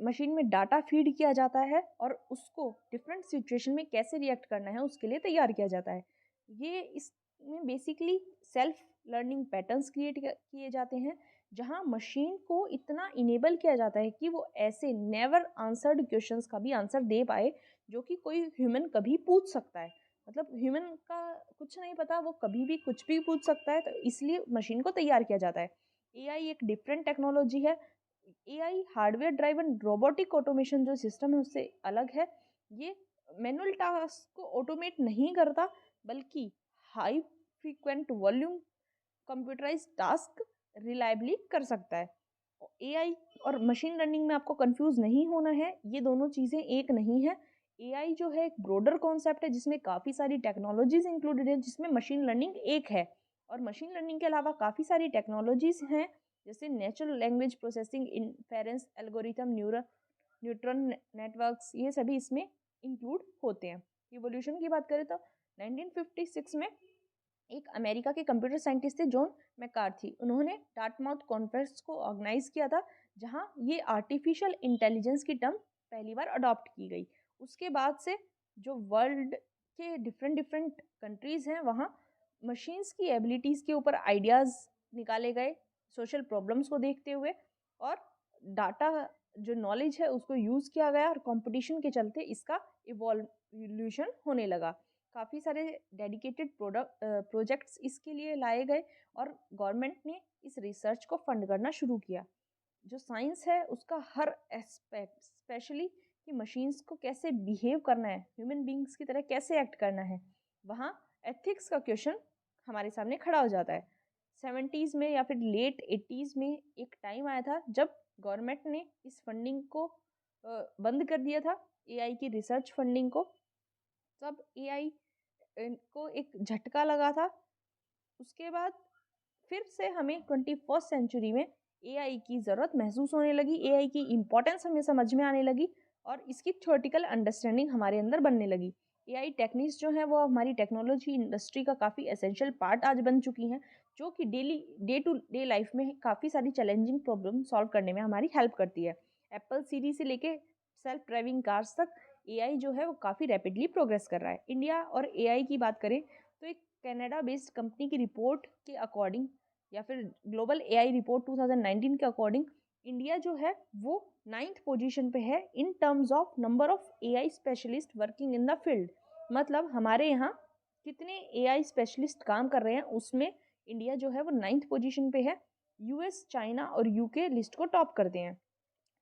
मशीन में डाटा फीड किया जाता है और उसको डिफरेंट सिचुएशन में कैसे रिएक्ट करना है उसके लिए तैयार किया जाता है। ये इसमें basically self learning patterns create किए जाते हैं, जहां मशीन को इतना इनेबल किया जाता है कि वो ऐसे नेवर आंसर्ड क्वेश्चंस का भी आंसर दे पाए जो कि कोई ह्यूमन कभी पूछ सकता है। मतलब ह्यूमन का कुछ नहीं पता, वो कभी भी कुछ भी पूछ सकता है, तो इसलिए मशीन को तैयार किया जाता है। एआई एक डिफरेंट टेक्नोलॉजी है। AI hardware driven robotic automation जो सिस्टम है उससे अलग है। ये मैनुअल टास्क को ऑटोमेट नहीं करता, बल्कि high frequent volume computerise task reliably कर सकता है। एआई और मशीन लर्निंग में आपको कंफ्यूज नहीं होना है, ये दोनों चीज़ें एक नहीं है। एआई जो है एक ब्रॉडर कॉन्सेप्ट है जिसमें काफ़ी सारी टेक्नोलॉजीज इंक्लूडेड है, जिसमें मशीन लर्निंग एक है। और मशीन लर्निंग के अलावा काफ़ी सारी टेक्नोलॉजीज हैं, जैसे natural language processing, inference algorithm, neural networks, ये सभी इसमें इंक्लूड होते हैं। इवोल्यूशन की बात करें तो 1956 में एक अमेरिका के कंप्यूटर साइंटिस्ट थे जॉन मैकार्थी, उन्होंने डार्टमाउथ कॉन्फ्रेंस को ऑर्गेनाइज किया था, जहां ये आर्टिफिशियल इंटेलिजेंस की टर्म पहली बार अडॉप्ट की गई। उसके बाद से जो वर्ल्ड के डिफरेंट डिफरेंट कंट्रीज हैं वहाँ मशीन्स की एबिलिटीज़ के ऊपर आइडियाज़ निकाले गए, सोशल प्रॉब्लम्स को देखते हुए, और डाटा जो नॉलेज है उसको यूज़ किया गया, और कंपटीशन के चलते इसका इवोल्यूशन होने लगा। काफ़ी सारे डेडिकेटेड प्रोजेक्ट्स इसके लिए लाए गए, और गवर्नमेंट ने इस रिसर्च को फंड करना शुरू किया। जो साइंस है उसका हर एस्पेक्ट, स्पेशली कि मशीन्स को कैसे बिहेव करना है, ह्यूमन बींग्स की तरह कैसे एक्ट करना है, वहाँ एथिक्स का क्वेश्चन हमारे सामने खड़ा हो जाता है। 70s में या फिर लेट 80s में एक टाइम आया था जब गवर्नमेंट ने इस फंडिंग को बंद कर दिया था, एआई की रिसर्च फंडिंग को। तब एआई को एक झटका लगा था। उसके बाद फिर से हमें 21st सेंचुरी में एआई की ज़रूरत महसूस होने लगी, एआई की इम्पोर्टेंस हमें समझ में आने लगी, और इसकी थ्योरेटिकल अंडरस्टैंडिंग हमारे अंदर बनने लगी। एआई टेक्निक्स जो है वो हमारी टेक्नोलॉजी इंडस्ट्री का काफ़ी एसेंशियल पार्ट आज बन चुकी हैं, जो कि डे टू डे लाइफ में काफ़ी सारी चैलेंजिंग प्रॉब्लम सॉल्व करने में हमारी हेल्प करती है। एप्पल सीरी से लेके सेल्फ ड्राइविंग कार्स तक एआई जो है वो काफ़ी रैपिडली प्रोग्रेस कर रहा है। इंडिया और एआई की बात करें तो एक कनाडा बेस्ड कंपनी की रिपोर्ट के अकॉर्डिंग, या फिर ग्लोबल एआई रिपोर्ट 2019 के अकॉर्डिंग, इंडिया जो है वो 9th पोजीशन पे है in terms of number of AI specialist working in the field. मतलब हमारे यहाँ कितने एआई स्पेशलिस्ट काम कर रहे हैं उसमें इंडिया जो है वो 9th पोजीशन पे है। यूएस, चाइना और यूके लिस्ट को टॉप करते हैं।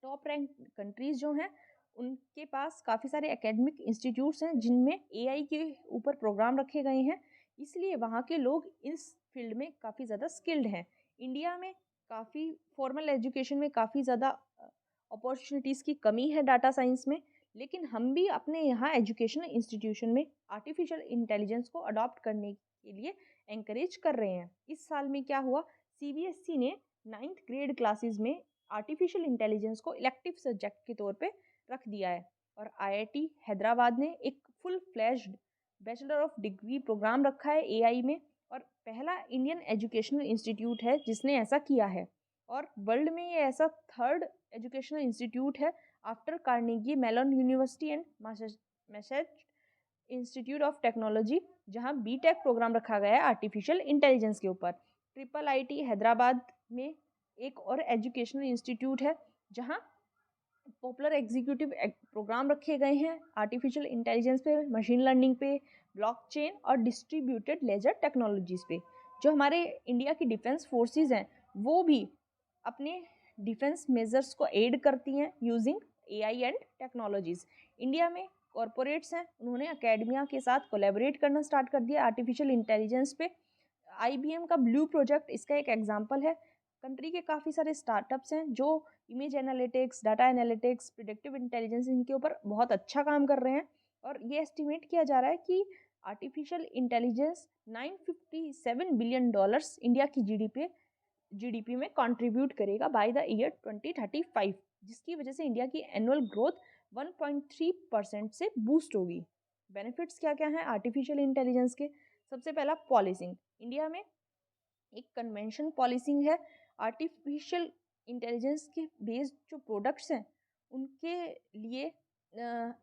टॉप रैंक कंट्रीज जो हैं उनके पास काफ़ी सारे एकेडमिक इंस्टीट्यूट्स हैं जिनमें एआई के ऊपर प्रोग्राम रखे गए हैं, इसलिए वहाँ के लोग इस फील्ड में काफ़ी ज़्यादा स्किल्ड हैं। इंडिया में काफ़ी फॉर्मल एजुकेशन में काफ़ी ज़्यादा अपॉर्चुनिटीज़ की कमी है डाटा साइंस में, लेकिन हम भी अपने यहाँ एजुकेशनल इंस्टीट्यूशन में आर्टिफिशियल इंटेलिजेंस को अडॉप्ट करने के लिए एंकरेज कर रहे हैं। इस साल में क्या हुआ, सीबीएसई ने 9th ग्रेड क्लासेस में आर्टिफिशियल इंटेलिजेंस को इलेक्टिव सब्जेक्ट के तौर पे रख दिया है, और आईआईटी हैदराबाद ने एक full fledged bachelor of degree programme रखा है एआई में, और पहला इंडियन एजुकेशनल इंस्टीट्यूट है जिसने ऐसा किया है, और वर्ल्ड में ये ऐसा थर्ड एजुकेशनल इंस्टीट्यूट है after Carnegie Mellon university and Massachusetts institute of technology, जहां बीटेक प्रोग्राम रखा गया है आर्टिफिशियल इंटेलिजेंस के ऊपर। ट्रिपल आईटी हैदराबाद में एक और एजुकेशनल इंस्टीट्यूट है जहां पॉपुलर एग्जीक्यूटिव प्रोग्राम रखे गए हैं आर्टिफिशियल इंटेलिजेंस पे, मशीन लर्निंग पे, ब्लॉकचेन और डिस्ट्रीब्यूटेड लेजर टेक्नोलॉजीज पे। जो हमारे इंडिया की डिफेंस फोर्सेस हैं वो भी अपने डिफेंस मेजर्स को एड करती हैं using AI and technologies. India में कॉरपोरेट्स हैं, उन्होंने अकेडमिया के साथ कोलैबोरेट करना स्टार्ट कर दिया आर्टिफिशियल इंटेलिजेंस पे। IBM का ब्लू प्रोजेक्ट इसका एक एग्जाम्पल है। कंट्री के काफ़ी सारे स्टार्टअप्स हैं जो image analytics, data analytics, predictive intelligence इनके ऊपर बहुत अच्छा काम कर रहे हैं। और ये एस्टिमेट किया जा रहा है कि आर्टिफिशियल इंटेलिजेंस $957 बिलियन इंडिया की जीडीपी में कंट्रीब्यूट करेगा बाय द ईयर 2035, जिसकी वजह से इंडिया की एनुअल ग्रोथ 1.3% से बूस्ट होगी। बेनिफिट्स क्या क्या हैं आर्टिफिशियल इंटेलिजेंस के? सबसे पहला, पॉलिसिंग। इंडिया में एक कन्वेंशन पॉलिसिंग है। आर्टिफिशियल इंटेलिजेंस के बेस्ड जो प्रोडक्ट्स हैं उनके लिए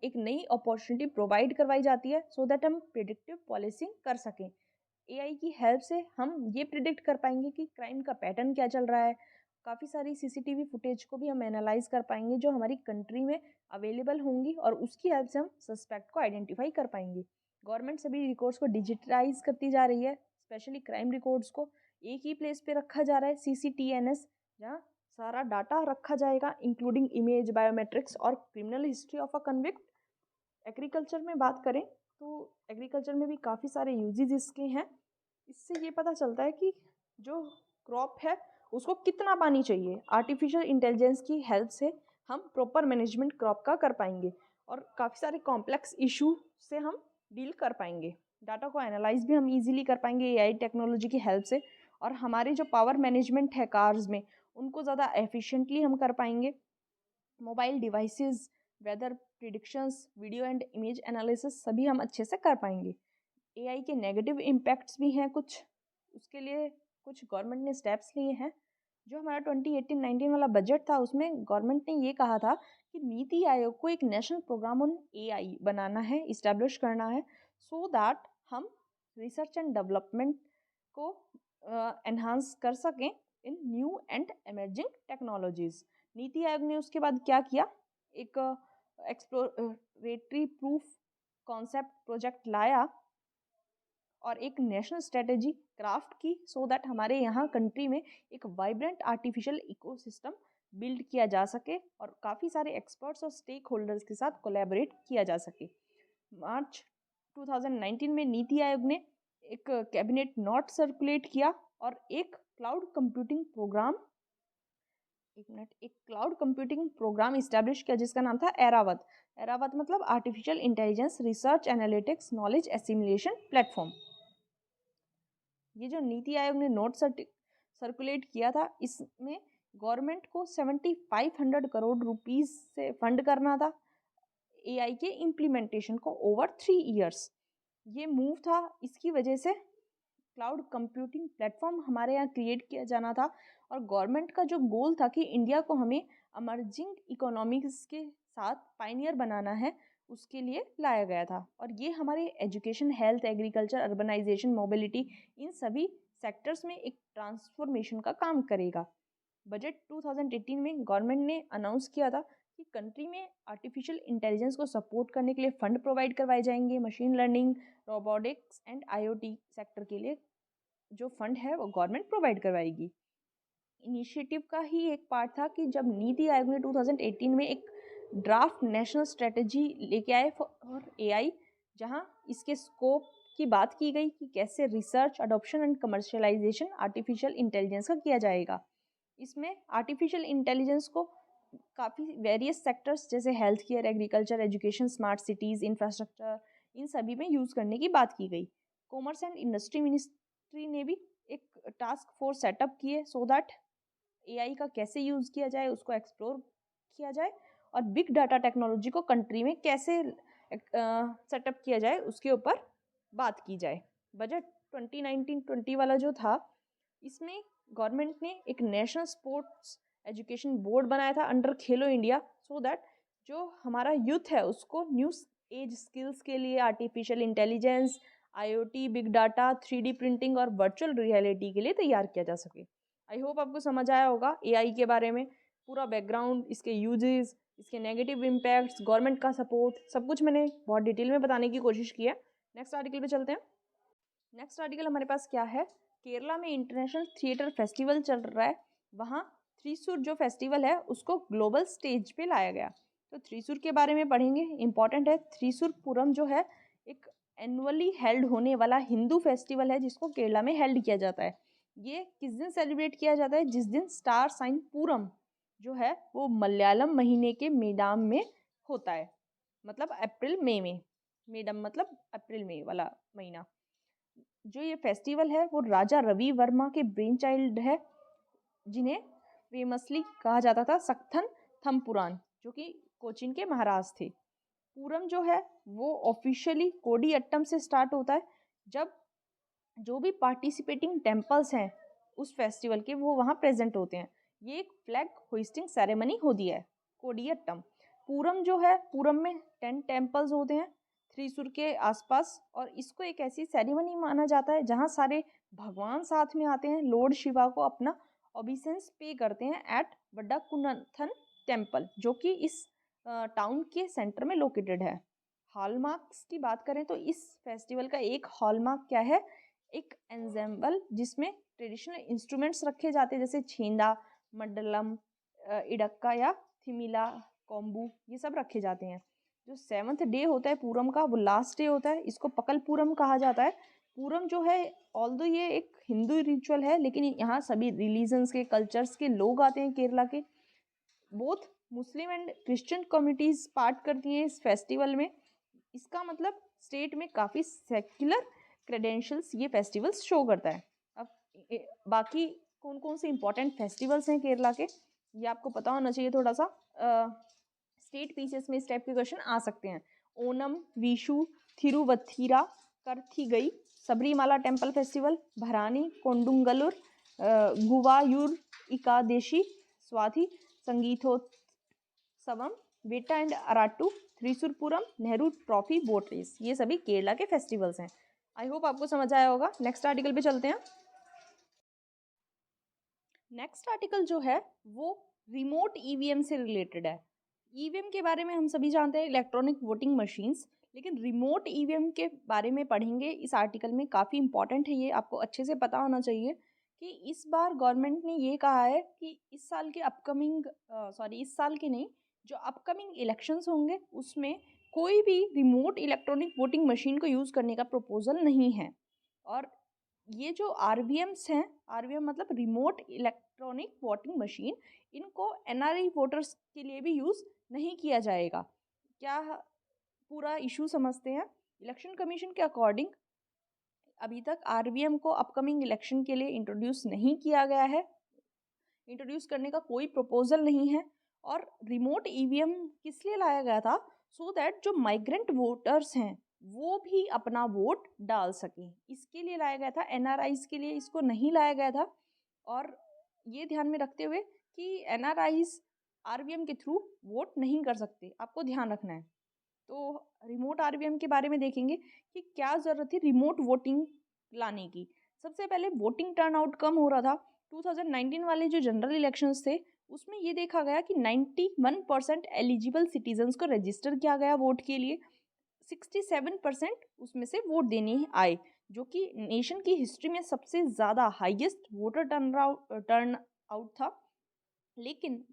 एक नई अपॉर्चुनिटी प्रोवाइड करवाई जाती है सो दैट हम प्रिडिक्टिव पॉलिसिंग कर सकें। एआई की हेल्प से हम ये प्रिडिक्ट कर पाएंगे कि क्राइम का पैटर्न क्या चल रहा है। काफ़ी सारी सीसीटीवी फुटेज को भी हम एनालाइज कर पाएंगे जो हमारी कंट्री में अवेलेबल होंगी और उसकी हेल्प से हम सस्पेक्ट को आइडेंटिफाई कर पाएंगे। गवर्नमेंट सभी रिकॉर्ड्स को डिजिटलाइज करती जा रही है, स्पेशली क्राइम रिकॉर्ड्स को एक ही प्लेस पे रखा जा रहा है, CCTNS, जहाँ सारा डाटा रखा जाएगा इंक्लूडिंग इमेज, बायोमेट्रिक्स और criminal history of a convict. Agriculture में बात करें तो एग्रीकल्चर में भी काफ़ी सारे यूजेस इसके हैं। इससे ये पता चलता है कि जो क्रॉप है उसको कितना पानी चाहिए। आर्टिफिशियल इंटेलिजेंस की हेल्प से हम प्रॉपर मैनेजमेंट क्रॉप का कर पाएंगे और काफ़ी सारे कॉम्प्लेक्स इशू से हम डील कर पाएंगे। डाटा को एनालाइज भी हम इजीली कर पाएंगे एआई टेक्नोलॉजी की हेल्प से। और हमारे जो पावर मैनेजमेंट है कार्स में उनको ज़्यादा एफिशिएंटली हम कर पाएंगे। Mobile devices, weather predictions, video and image analysis सभी हम अच्छे से कर पाएंगे। एआई के नेगेटिव इम्पैक्ट्स भी हैं कुछ, उसके लिए कुछ गवर्नमेंट ने स्टेप्स लिए हैं। जो हमारा 2018-19 वाला बजट था उसमें गवर्नमेंट ने ये कहा था कि नीति आयोग को एक नेशनल प्रोग्राम ऑन एआई बनाना है, इस्टेब्लिश करना है, सो दैट हम रिसर्च एंड डेवलपमेंट को एनहांस कर सकें इन new and emerging technologies. NITI Aayog ने उसके बाद क्या किया, एक एक्सप्लोरेटरी प्रूफ कॉन्सेप्ट प्रोजेक्ट लाया और एक नेशनल स्ट्रेटेजी क्राफ्ट की सो दैट हमारे यहाँ कंट्री में एक वाइब्रेंट आर्टिफिशियल इकोसिस्टम बिल्ड किया जा सके और काफ़ी सारे एक्सपर्ट्स और स्टेक होल्डर्स के साथ कोलैबोरेट किया जा सके। मार्च 2019 में नीति आयोग ने एक कैबिनेट नोट सर्कुलेट किया और एक क्लाउड कंप्यूटिंग प्रोग्राम इस्टेब्लिश किया जिसका नाम था एरावत। एरावत मतलब artificial intelligence research analytics knowledge assimilation platform. ये जो नीति आयोग ने नोट सर्कुलेट किया था इसमें गवर्नमेंट को 7500 करोड़ रुपीस से फंड करना था एआई के इम्प्लीमेंटेशन को ओवर 3 इयर्स। ये मूव था, इसकी वजह से क्लाउड कंप्यूटिंग प्लेटफॉर्म हमारे यहाँ क्रिएट किया जाना था और गवर्नमेंट का जो गोल था कि इंडिया को हमें अमर्जिंग इकोनॉमिक्स के साथ पाइनियर बनाना है, उसके लिए लाया गया था। और ये हमारे education, health, agriculture, urbanisation, mobility इन सभी सेक्टर्स में एक ट्रांसफॉर्मेशन का काम करेगा। बजट 2018 में गवर्नमेंट ने अनाउंस किया था कि कंट्री में आर्टिफिशियल इंटेलिजेंस को सपोर्ट करने के लिए फंड प्रोवाइड करवाए जाएंगे। Machine learning, robotics and IoT sector के लिए जो फंड है वो गवर्नमेंट प्रोवाइड करवाएगी। इनिशिएटिव का ही एक पार्ट था कि जब नीति आयोग ने 2018 में एक ड्राफ्ट नेशनल स्ट्रेटेजी लेके आए फॉर एआई, जहां इसके स्कोप की बात की गई कि कैसे research, adoption and commercialisation artificial intelligence का किया जाएगा। इसमें आर्टिफिशियल इंटेलिजेंस को काफ़ी वेरियस सेक्टर्स जैसे health care, agriculture, education, smart cities, infrastructure in सभी में यूज़ करने की बात की गई। कॉमर्स एंड इंडस्ट्री मिनिस्ट्री ने भी एक टास्क फोर्स सेटअप किए सो दैट एआई का कैसे यूज़ किया जाए उसको एक्सप्लोर किया जाए और बिग डाटा टेक्नोलॉजी को कंट्री में कैसे सेटअप किया जाए उसके ऊपर बात की जाए। बजट 2019-20 वाला जो था इसमें गवर्नमेंट ने एक नेशनल स्पोर्ट्स एजुकेशन बोर्ड बनाया था under Khelo India, so that जो हमारा यूथ है उसको न्यू एज स्किल्स के लिए artificial intelligence, IoT, big data, 3D printing और वर्चुअल रियलिटी के लिए तैयार किया जा सके। आई होप आपको समझ आया होगा एआई के बारे में पूरा बैकग्राउंड, इसके यूजेस, इसके नेगेटिव इम्पैक्ट्स, गवर्नमेंट का सपोर्ट, सब कुछ मैंने बहुत डिटेल में बताने की कोशिश की है। नेक्स्ट आर्टिकल पे चलते हैं। नेक्स्ट आर्टिकल हमारे पास क्या है, केरला में इंटरनेशनल थिएटर फेस्टिवल चल रहा है, वहाँ थ्रीसुर जो फेस्टिवल है उसको ग्लोबल स्टेज पे लाया गया। तो थ्रीसुर के बारे में पढ़ेंगे, इंपॉर्टेंट है। थ्रीसुर पुरम जो है एक एनुअली हेल्ड होने वाला हिंदू फेस्टिवल है जिसको केरला में हेल्ड किया जाता है। ये किस दिन सेलिब्रेट किया जाता है? जिस दिन स्टार साइन पूरम जो है वो मलयालम महीने के मेडाम में होता है, मतलब अप्रैल मई में। मेडम मतलब अप्रैल मई वाला महीना। जो ये फेस्टिवल है वो राजा रवि वर्मा के ब्रेन चाइल्ड है, जिन्हें फेमसली कहा जाता था सक्थन थम्पुरान, जो कि कोचीन के महाराज थे। पूरम जो है वो ऑफिशियली कोडियट्टम से स्टार्ट होता है, जब जो भी पार्टिसिपेटिंग टेम्पल्स हैं उस फेस्टिवल के वो वहाँ प्रेजेंट होते हैं। ये एक फ्लैग होइस्टिंग सेरेमनी होती है कोडियट्टम। पूरम जो है, पूरम में 10 टेम्पल्स होते हैं थ्रीसुर के आसपास, और इसको एक ऐसी सेरेमनी माना जाता है जहाँ सारे भगवान साथ में आते हैं, लॉर्ड शिवा को अपना ओबिसेंस पे करते हैं एट वड्डाकुनाथन टेम्पल, जो कि इस टाउन के सेंटर में लोकेटेड है। हॉलमार्क्स की बात करें तो इस फेस्टिवल का एक हॉलमार्क क्या है? एक एंसेम्बल जिसमें ट्रेडिशनल इंस्ट्रूमेंट्स रखे जाते हैं, जैसे छेंदा, मंडलम, इडक्का या थिमिला, कॉम्बू, ये सब रखे जाते हैं। जो 7th डे होता है पूरम का, वो लास्ट डे होता है, इसको पकल पूरम कहा जाता है। पूरम जो है, ऑल्दो ये एक हिंदू रिचुअल है, लेकिन यहाँ सभी रिलीजन्स के, कल्चर्स के लोग आते हैं केरला के। Both Muslim and Christian communities part करती हैं इस फेस्टिवल में। इसका मतलब स्टेट में काफ़ी सेक्युलर क्रेडेंशियल्स ये फेस्टिवल्स शो करता है। अब बाकी कौन कौन से इंपॉर्टेंट फेस्टिवल्स हैं केरला के, ये आपको पता होना चाहिए थोड़ा सा। स्टेट पीसेस में इस टाइप के क्वेश्चन आ सकते हैं। ओनम, विशु, थिरुवत्थिरा, करथिगई, सबरीमाला टेम्पल फेस्टिवल, भरानी, कोंडुंगलुर, गुवायूर एकादशी, स्वाति संगीतोत्सवम, बेटा and Aarattu, Thrissur Pooram, Nehru trophy boat race, ये सभी केरला के फेस्टिवल्स हैं। आई होप आपको समझ आया होगा। नेक्स्ट आर्टिकल पे चलते हैं। नेक्स्ट आर्टिकल जो है वो रिमोट ईवीएम से रिलेटेड है। ईवीएम के बारे में हम सभी जानते हैं, इलेक्ट्रॉनिक वोटिंग मशीन्स, लेकिन रिमोट ईवीएम के बारे में पढ़ेंगे इस आर्टिकल में। काफ़ी इंपॉर्टेंट है ये, आपको अच्छे से पता होना चाहिए कि इस बार गवर्नमेंट ने ये कहा है कि इस साल के इस साल के नहीं, जो अपकमिंग इलेक्शंस होंगे उसमें कोई भी रिमोट इलेक्ट्रॉनिक वोटिंग मशीन को यूज़ करने का प्रपोजल नहीं है। और ये जो आरवीएम्स हैं, आरवीएम मतलब रिमोट इलेक्ट्रॉनिक वोटिंग मशीन, इनको एनआरआई वोटर्स के लिए भी यूज़ नहीं किया जाएगा। क्या पूरा इशू समझते हैं? इलेक्शन कमीशन के अकॉर्डिंग अभी तक आरवीएम को अपकमिंग इलेक्शन के लिए इंट्रोड्यूस नहीं किया गया है, इंट्रोड्यूस करने का कोई प्रपोजल नहीं है। और रिमोट ईवीएम किस लिए लाया गया था? सो दैट जो माइग्रेंट वोटर्स हैं वो भी अपना वोट डाल सकें, इसके लिए लाया गया था। एनआरआईज के लिए इसको नहीं लाया गया था। और ये ध्यान में रखते हुए कि एनआरआईज आरवीएम के थ्रू वोट नहीं कर सकते, आपको ध्यान रखना है। तो रिमोट आरवीएम के बारे में देखेंगे कि क्या ज़रूरत थी रिमोट वोटिंग लाने की। सबसे पहले वोटिंग टर्नआउट कम हो रहा था। 2019 वाले जो जनरल इलेक्शंस थे उसमें ये देखा गया कि 91% एलिजिबल सिटीजन्स को रजिस्टर किया गया वोट के लिए, 67% उसमें से वोट देने आए, जो कि नेशन की हिस्ट्री में सबसे ज़्यादा हाईएस्ट वोटर टर्न आउट था। लेकिन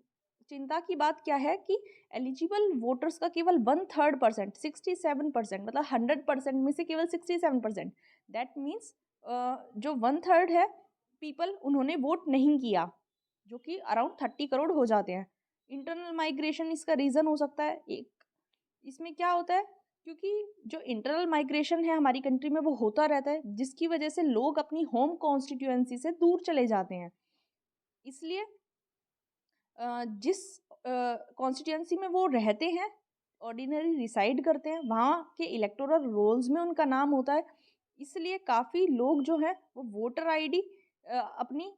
चिंता की बात क्या है कि एलिजिबल वोटर्स का केवल 1/3%, 67%, मतलब 100% में से केवल 67%, दैट मीन्स जो 1/3 है पीपल, उन्होंने वोट नहीं किया, जो कि अराउंड 30 करोड़ हो जाते हैं। इंटरनल माइग्रेशन इसका रीज़न हो सकता है एक। इसमें क्या होता है, क्योंकि जो इंटरनल माइग्रेशन है हमारी कंट्री में वो होता रहता है, जिसकी वजह से लोग अपनी होम कॉन्स्टिट्यूएंसी से दूर चले जाते हैं। इसलिए जिस कॉन्स्टिट्यूएंसी में वो रहते हैं, ऑर्डिनरी रिसाइड करते हैं, वहाँ के इलेक्टोरल रोल्स में उनका नाम होता है। इसलिए काफ़ी लोग जो हैं वो वोटर आईडी अपनी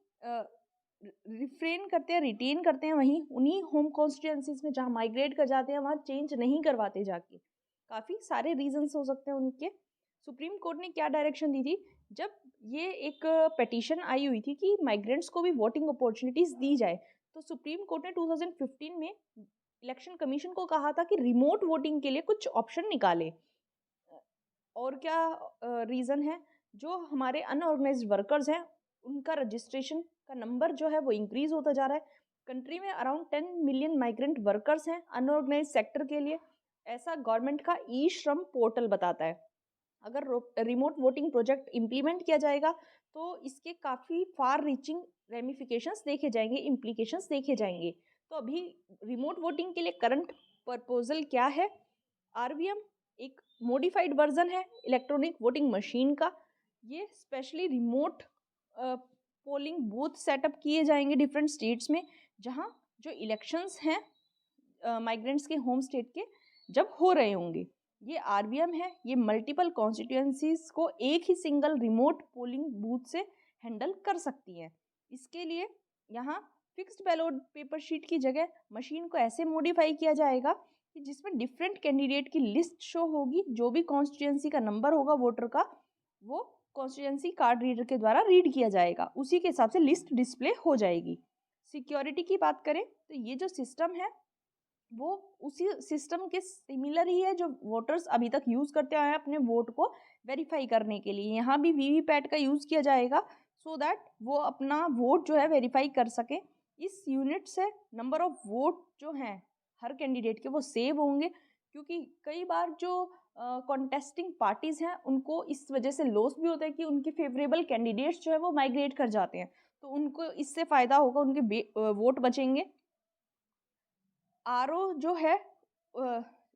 रिफ्रेन करते हैं, रिटेन करते हैं, वहीं उन्हीं होम कॉन्स्टिट्यूएंसीज में जहाँ माइग्रेट कर जाते हैं वहाँ चेंज नहीं करवाते जाके। काफ़ी सारे रीजंस हो सकते हैं उनके। सुप्रीम कोर्ट ने क्या डायरेक्शन दी थी जब ये एक पिटीशन आई हुई थी कि माइग्रेंट्स को भी वोटिंग अपॉर्चुनिटीज़ दी जाए, तो सुप्रीम कोर्ट ने 2015 में इलेक्शन कमीशन को कहा था कि रिमोट वोटिंग के लिए कुछ ऑप्शन निकाले। और क्या रीज़न है? जो हमारे अनऑर्गेनाइज्ड वर्कर्स हैं उनका रजिस्ट्रेशन का नंबर जो है वो इंक्रीज होता जा रहा है। कंट्री में अराउंड 10 मिलियन माइग्रेंट वर्कर्स हैं अनऑर्गेनाइज्ड सेक्टर के लिए, ऐसा गवर्नमेंट का ई श्रम पोर्टल बताता है। अगर रिमोट वोटिंग प्रोजेक्ट इम्प्लीमेंट किया जाएगा तो इसके काफ़ी फार रीचिंग रेमिफिकेशंस देखे जाएंगे, इम्प्लीकेशंस देखे जाएंगे। तो अभी रिमोट वोटिंग के लिए करंट प्रपोजल क्या है? आरवीएम एक मॉडिफाइड वर्जन है इलेक्ट्रॉनिक वोटिंग मशीन का। ये specially remote polling booth setup किए जाएंगे डिफरेंट स्टेट्स में, जहां जो इलेक्शंस हैं माइग्रेंट्स के होम स्टेट के जब हो रहे होंगे। ये आरवीएम है, ये मल्टीपल कॉन्स्टिट्यूएंसीज को एक ही सिंगल रिमोट पोलिंग बूथ से हैंडल कर सकती है। इसके लिए यहाँ फिक्स्ड बैलेट पेपर शीट की जगह मशीन को ऐसे मॉडिफाई किया जाएगा कि जिसमें डिफरेंट कैंडिडेट की लिस्ट शो होगी। जो भी कॉन्स्टिट्यूएंसी का नंबर होगा वोटर का, वो कॉन्स्टिट्यूएंसी कार्ड रीडर के द्वारा रीड किया जाएगा, उसी के हिसाब से लिस्ट डिस्प्ले हो जाएगी। सिक्योरिटी की बात करें तो ये जो सिस्टम है वो उसी सिस्टम के सिमिलर ही है जो वोटर्स अभी तक यूज़ करते आए हैं अपने वोट को वेरीफाई करने के लिए। यहाँ भी वीवीपैट का यूज़ किया जाएगा सो दैट वो अपना वोट जो है वेरीफाई कर सके। इस यूनिट से नंबर ऑफ वोट जो हैं हर कैंडिडेट के वो सेव होंगे, क्योंकि कई बार जो कॉन्टेस्टिंग पार्टीज़ हैं उनको इस वजह से लॉस भी होता है कि उनके फेवरेबल कैंडिडेट्स जो है वो माइग्रेट कर जाते हैं, तो उनको इससे फ़ायदा होगा, उनके वोट बचेंगे। आरओ जो है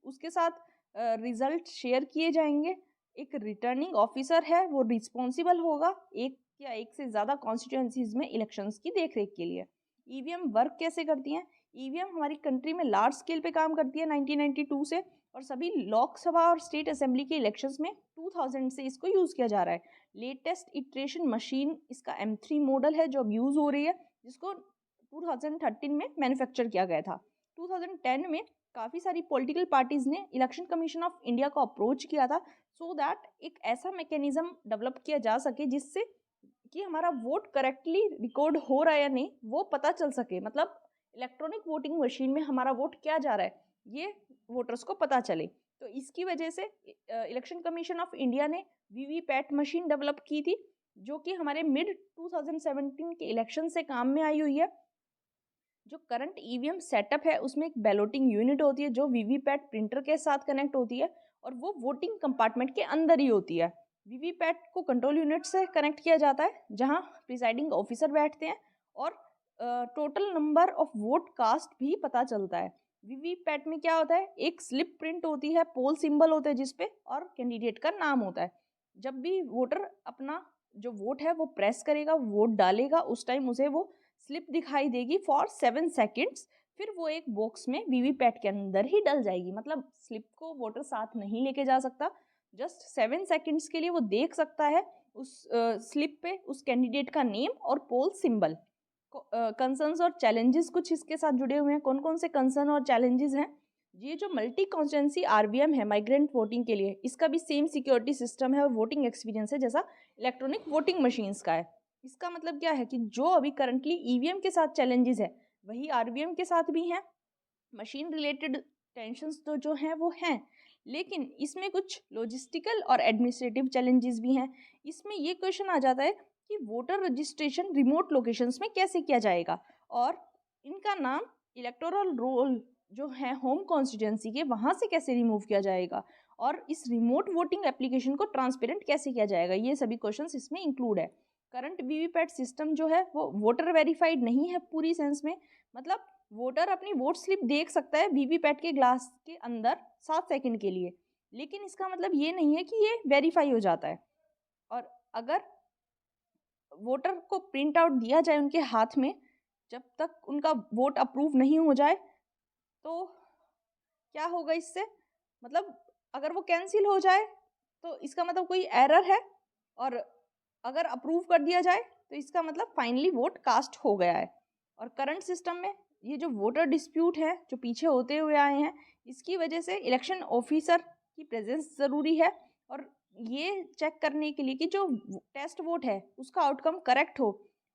उसके साथ रिजल्ट शेयर किए जाएंगे। एक रिटर्निंग ऑफिसर है, वो रिस्पॉन्सिबल होगा एक या एक से ज़्यादा कॉन्स्टिट्यूएंसीज में इलेक्शंस की देखरेख के लिए। ईवीएम वर्क कैसे करती हैं? ईवीएम हमारी कंट्री में लार्ज स्केल पे काम करती है 1992 से, और सभी लोकसभा और स्टेट असेंबली के इलेक्शंस में 2000 से इसको यूज़ किया जा रहा है। लेटेस्ट इटरेशन मशीन इसका M3 मॉडल है जो अब यूज़ हो रही है, जिसको 2013 में मैन्युफैक्चर किया गया था। 2010 में काफ़ी सारी पॉलिटिकल पार्टीज़ ने इलेक्शन कमीशन ऑफ इंडिया को अप्रोच किया था सो दैट एक ऐसा मैकेनिज्म डेवलप किया जा सके जिससे कि हमारा वोट करेक्टली रिकॉर्ड हो रहा है या नहीं वो पता चल सके। मतलब इलेक्ट्रॉनिक वोटिंग मशीन में हमारा वोट क्या जा रहा है ये वोटर्स को पता चले। तो इसकी वजह से इलेक्शन कमीशन ऑफ इंडिया ने वीवीपैट मशीन डेवलप की थी, जो कि हमारे मिड 2017 के इलेक्शन से काम में आई हुई है। जो करंट ईवीएम सेटअप है उसमें एक बैलोटिंग यूनिट होती है जो वीवीपैट प्रिंटर के साथ कनेक्ट होती है, और वो वोटिंग कंपार्टमेंट के अंदर ही होती है। वीवीपैट को कंट्रोल यूनिट से कनेक्ट किया जाता है जहां प्रिसाइडिंग ऑफिसर बैठते हैं, और total number of vote cast भी पता चलता है। वीवीपैट में क्या होता है, एक स्लिप प्रिंट होती है, पोल सिंबल होता है जिसपे, और कैंडिडेट का नाम होता है। जब भी वोटर अपना जो वोट है वो प्रेस करेगा, वोट डालेगा, उस टाइम उसे वो स्लिप दिखाई देगी फॉर 7 सेकेंड्स। फिर वो एक बॉक्स में वीवीपैट के अंदर ही डल जाएगी। मतलब स्लिप को वोटर साथ नहीं लेके जा सकता, जस्ट 7 सेकेंड्स के लिए वो देख सकता है उस स्लिप पे उस कैंडिडेट का नेम और पोल सिंबल। कंसर्न्स और चैलेंजेस कुछ इसके साथ जुड़े हुए हैं। कौन कौन से कंसर्न और चैलेंजेस हैं? ये जो मल्टी कॉन्स्टिट्यूएंसी आरवीएम है माइग्रेंट वोटिंग के लिए, इसका भी सेम सिक्योरिटी सिस्टम है और वोटिंग एक्सपीरियंस है जैसा इलेक्ट्रॉनिक वोटिंग मशीन्स का है। इसका मतलब क्या है कि जो अभी करंटली ईवीएम के साथ चैलेंजेस है वही आरवीएम के साथ भी हैं। मशीन रिलेटेड टेंशंस तो जो हैं वो हैं, लेकिन इसमें कुछ लॉजिस्टिकल और एडमिनिस्ट्रेटिव चैलेंजेस भी हैं। इसमें ये क्वेश्चन आ जाता है कि वोटर रजिस्ट्रेशन रिमोट लोकेशंस में कैसे किया जाएगा, और इनका नाम इलेक्टोरल रोल जो है होम कॉन्स्टिट्यूएंसी के वहाँ से कैसे रिमूव किया जाएगा, और इस रिमोट वोटिंग एप्लीकेशन को ट्रांसपेरेंट कैसे किया जाएगा। ये सभी क्वेश्चंस इसमें इंक्लूड है। करंट वीवीपैट सिस्टम जो है वो वोटर वेरीफाइड नहीं है पूरी सेंस में। मतलब वोटर अपनी वोट स्लिप देख सकता है वीवीपैट के ग्लास के अंदर 7 सेकंड के लिए, लेकिन इसका मतलब ये नहीं है कि ये वेरीफाई हो जाता है। और अगर वोटर को प्रिंट आउट दिया जाए उनके हाथ में, जब तक उनका वोट अप्रूव नहीं हो जाए तो क्या होगा इससे? मतलब अगर वो कैंसिल हो जाए तो इसका मतलब कोई एरर है, और अगर अप्रूव कर दिया जाए तो इसका मतलब फाइनली वोट कास्ट हो गया है। और करंट सिस्टम में ये जो वोटर डिस्प्यूट है जो पीछे होते हुए आए हैं, इसकी वजह से इलेक्शन ऑफिसर की प्रेजेंस ज़रूरी है, और ये चेक करने के लिए कि जो टेस्ट वोट है उसका आउटकम करेक्ट हो।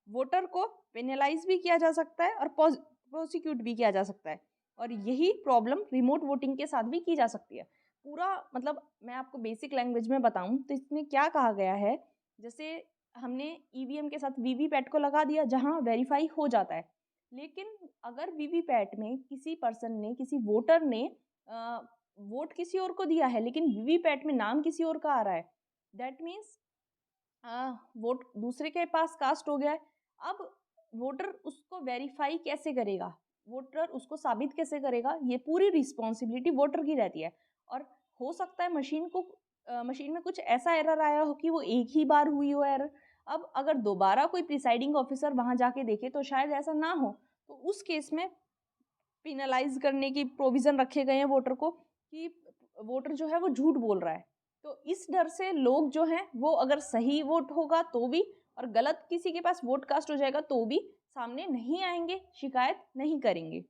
वोटर को पेनलाइज भी किया जा सकता है और प्रोसिक्यूट भी किया जा सकता है, और यही प्रॉब्लम रिमोट वोटिंग के साथ भी की जा सकती है। पूरा मतलब मैं आपको बेसिक लैंग्वेज में बताऊं तो इसमें क्या कहा गया है, जैसे हमने ईवीएम के साथ वीवीपैट को लगा दिया जहां वेरीफाई हो जाता है, लेकिन अगर वीवीपैट में किसी पर्सन ने, किसी वोटर ने वोट किसी और को दिया है लेकिन वीवीपैट में नाम किसी और का आ रहा है, दैट मीन्स वोट दूसरे के पास कास्ट हो गया है। अब वोटर उसको वेरीफाई कैसे करेगा, वोटर उसको साबित कैसे करेगा, ये पूरी रिस्पॉन्सिबिलिटी वोटर की रहती है। और हो सकता है मशीन में कुछ ऐसा एरर आया हो कि वो एक ही बार हुई हो एरर। अब अगर दोबारा कोई प्रिसाइडिंग ऑफिसर वहां जाके देखे तो शायद ऐसा ना हो, तो उस केस में पिनलाइज करने की प्रोविजन रखे गए हैं वोटर को कि वोटर जो है वो झूठ बोल रहा है। तो इस डर से लोग जो हैं वो अगर सही वोट होगा तो भी और गलत किसी के पास वोट कास्ट हो जाएगा तो भी सामने नहीं आएंगे, शिकायत नहीं करेंगे।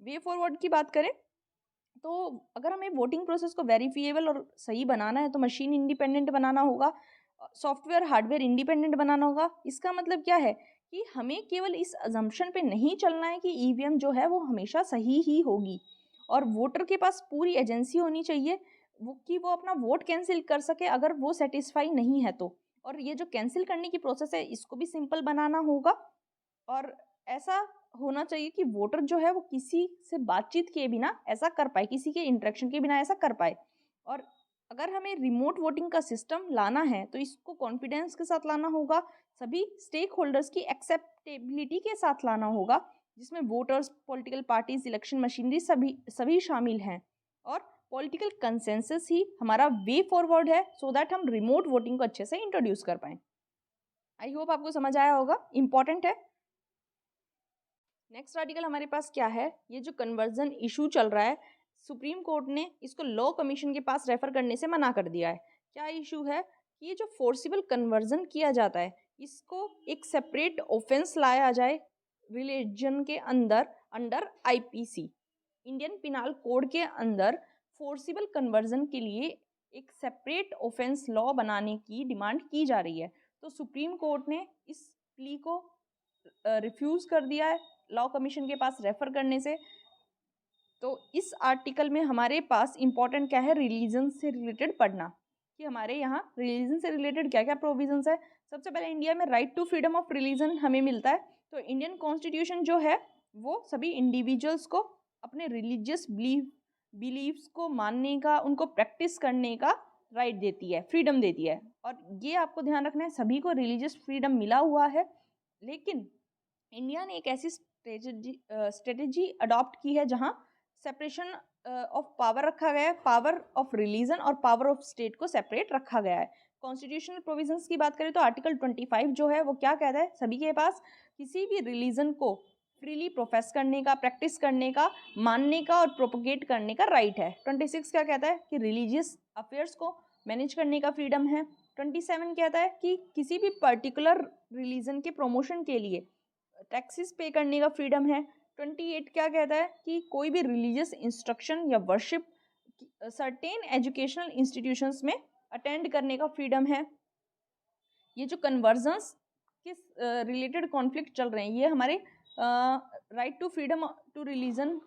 वे फॉरवर्ड की बात करें तो अगर हमें वोटिंग प्रोसेस को वेरीफिएबल और सही बनाना है तो मशीन इंडिपेंडेंट बनाना होगा, सॉफ्टवेयर हार्डवेयर इंडिपेंडेंट बनाना होगा। इसका मतलब क्या है कि हमें केवल इस अजम्पशन पे नहीं चलना है कि ईवीएम जो है वो हमेशा सही ही होगी, और वोटर के पास पूरी एजेंसी होनी चाहिए वो अपना वोट कैंसिल कर सके अगर वो सेटिस्फाई नहीं है तो। और ये जो कैंसिल करने की प्रोसेस है इसको भी सिंपल बनाना होगा, और ऐसा होना चाहिए कि वोटर जो है वो किसी से बातचीत किए बिना ऐसा कर पाए, किसी के इंटरेक्शन के बिना ऐसा कर पाए। और अगर हमें रिमोट वोटिंग का सिस्टम लाना है तो इसको कॉन्फिडेंस के साथ लाना होगा, सभी स्टेक होल्डर्स की एक्सेप्टेबिलिटी के साथ लाना होगा, जिसमें voters, political parties, election machinery सभी शामिल हैं। और पॉलिटिकल कंसेंसस ही हमारा वे फॉरवर्ड है सो दैट हम रिमोट वोटिंग को अच्छे से इंट्रोड्यूस कर पाएं। आई होप आपको समझ आया होगा, इंपॉर्टेंट है। नेक्स्ट आर्टिकल हमारे पास क्या है, ये जो कन्वर्जन इशू चल रहा है सुप्रीम कोर्ट ने इसको लॉ कमीशन के पास रेफर करने से मना कर दिया है। क्या इशू है कि ये जो फोर्सिबल कन्वर्जन किया जाता है इसको एक सेपरेट ऑफेंस लाया जाए रिलीजन के under IPC, Indian penile code के अंदर फोर्सिबल कन्वर्जन के लिए एक सेपरेट ऑफेंस लॉ बनाने की डिमांड की जा रही है। तो सुप्रीम कोर्ट ने इस प्ली को रिफ्यूज कर दिया है लॉ कमीशन के पास रेफर करने से। तो इस आर्टिकल में हमारे पास इंपॉर्टेंट क्या है, रिलीजन से रिलेटेड पढ़ना कि हमारे यहाँ रिलीजन से रिलेटेड क्या क्या प्रोविजंस है। सबसे पहले इंडिया में right to freedom of religion हमें मिलता है। तो इंडियन कॉन्स्टिट्यूशन जो है वो सभी इंडिविजुअल्स को अपने रिलीजियस बिलीव्स को मानने का, उनको प्रैक्टिस करने का राइट देती है, फ्रीडम देती है। और ये आपको ध्यान रखना है सभी को रिलीजियस फ्रीडम मिला हुआ है, लेकिन इंडिया ने एक ऐसी स्ट्रेटेजी अडॉप्ट की है जहां सेपरेशन ऑफ पावर रखा गया है, पावर ऑफ रिलीजन और पावर ऑफ स्टेट को सेपरेट रखा गया है। कॉन्स्टिट्यूशनल प्रोविजंस की बात करें तो आर्टिकल 25 जो है वो क्या कहता है, सभी के पास किसी भी रिलीजन को फ्रीली प्रोफेस करने का, प्रैक्टिस करने का, मानने का और प्रोपोगेट करने का राइट है। 26 क्या कहता है कि रिलीजियस अफेयर्स को मैनेज करने का फ्रीडम है। 27 कहता है कि किसी भी पर्टिकुलर रिलीजन के प्रमोशन के लिए टैक्सेस पे करने का फ्रीडम है। 28 क्या कहता है कि कोई भी रिलीजियस इंस्ट्रक्शन या वर्शिप सर्टेन एजुकेशनल इंस्टीट्यूशंस में अटेंड करने का फ्रीडम है। ये जो कन्वर्जन्स के रिलेटेड कॉन्फ्लिक्ट चल रहे हैं ये हमारे right to freedom to religion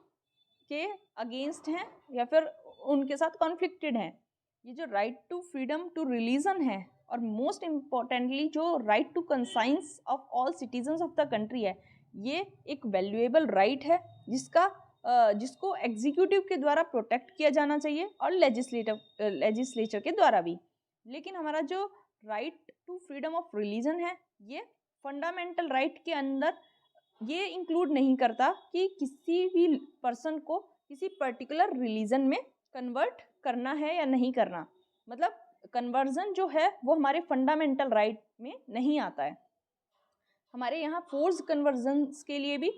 के अगेंस्ट हैं या फिर उनके साथ कॉन्फ्लिक्टेड हैं। ये जो right to freedom to religion है और मोस्ट इम्पॉर्टेंटली जो right to conscience of all citizens of the country है, ये एक वैल्यूएबल राइट है जिसको एग्जीक्यूटिव के द्वारा प्रोटेक्ट किया जाना चाहिए और लेजिस्लेचर के द्वारा भी। लेकिन हमारा जो right to freedom of religion है ये फंडामेंटल राइट के अंदर ये इंक्लूड नहीं करता कि किसी भी पर्सन को किसी पर्टिकुलर रिलीजन में कन्वर्ट करना है या नहीं करना। मतलब कन्वर्जन जो है वो हमारे फंडामेंटल राइट में नहीं आता है। हमारे यहाँ फोर्स कन्वर्जन्स के लिए भी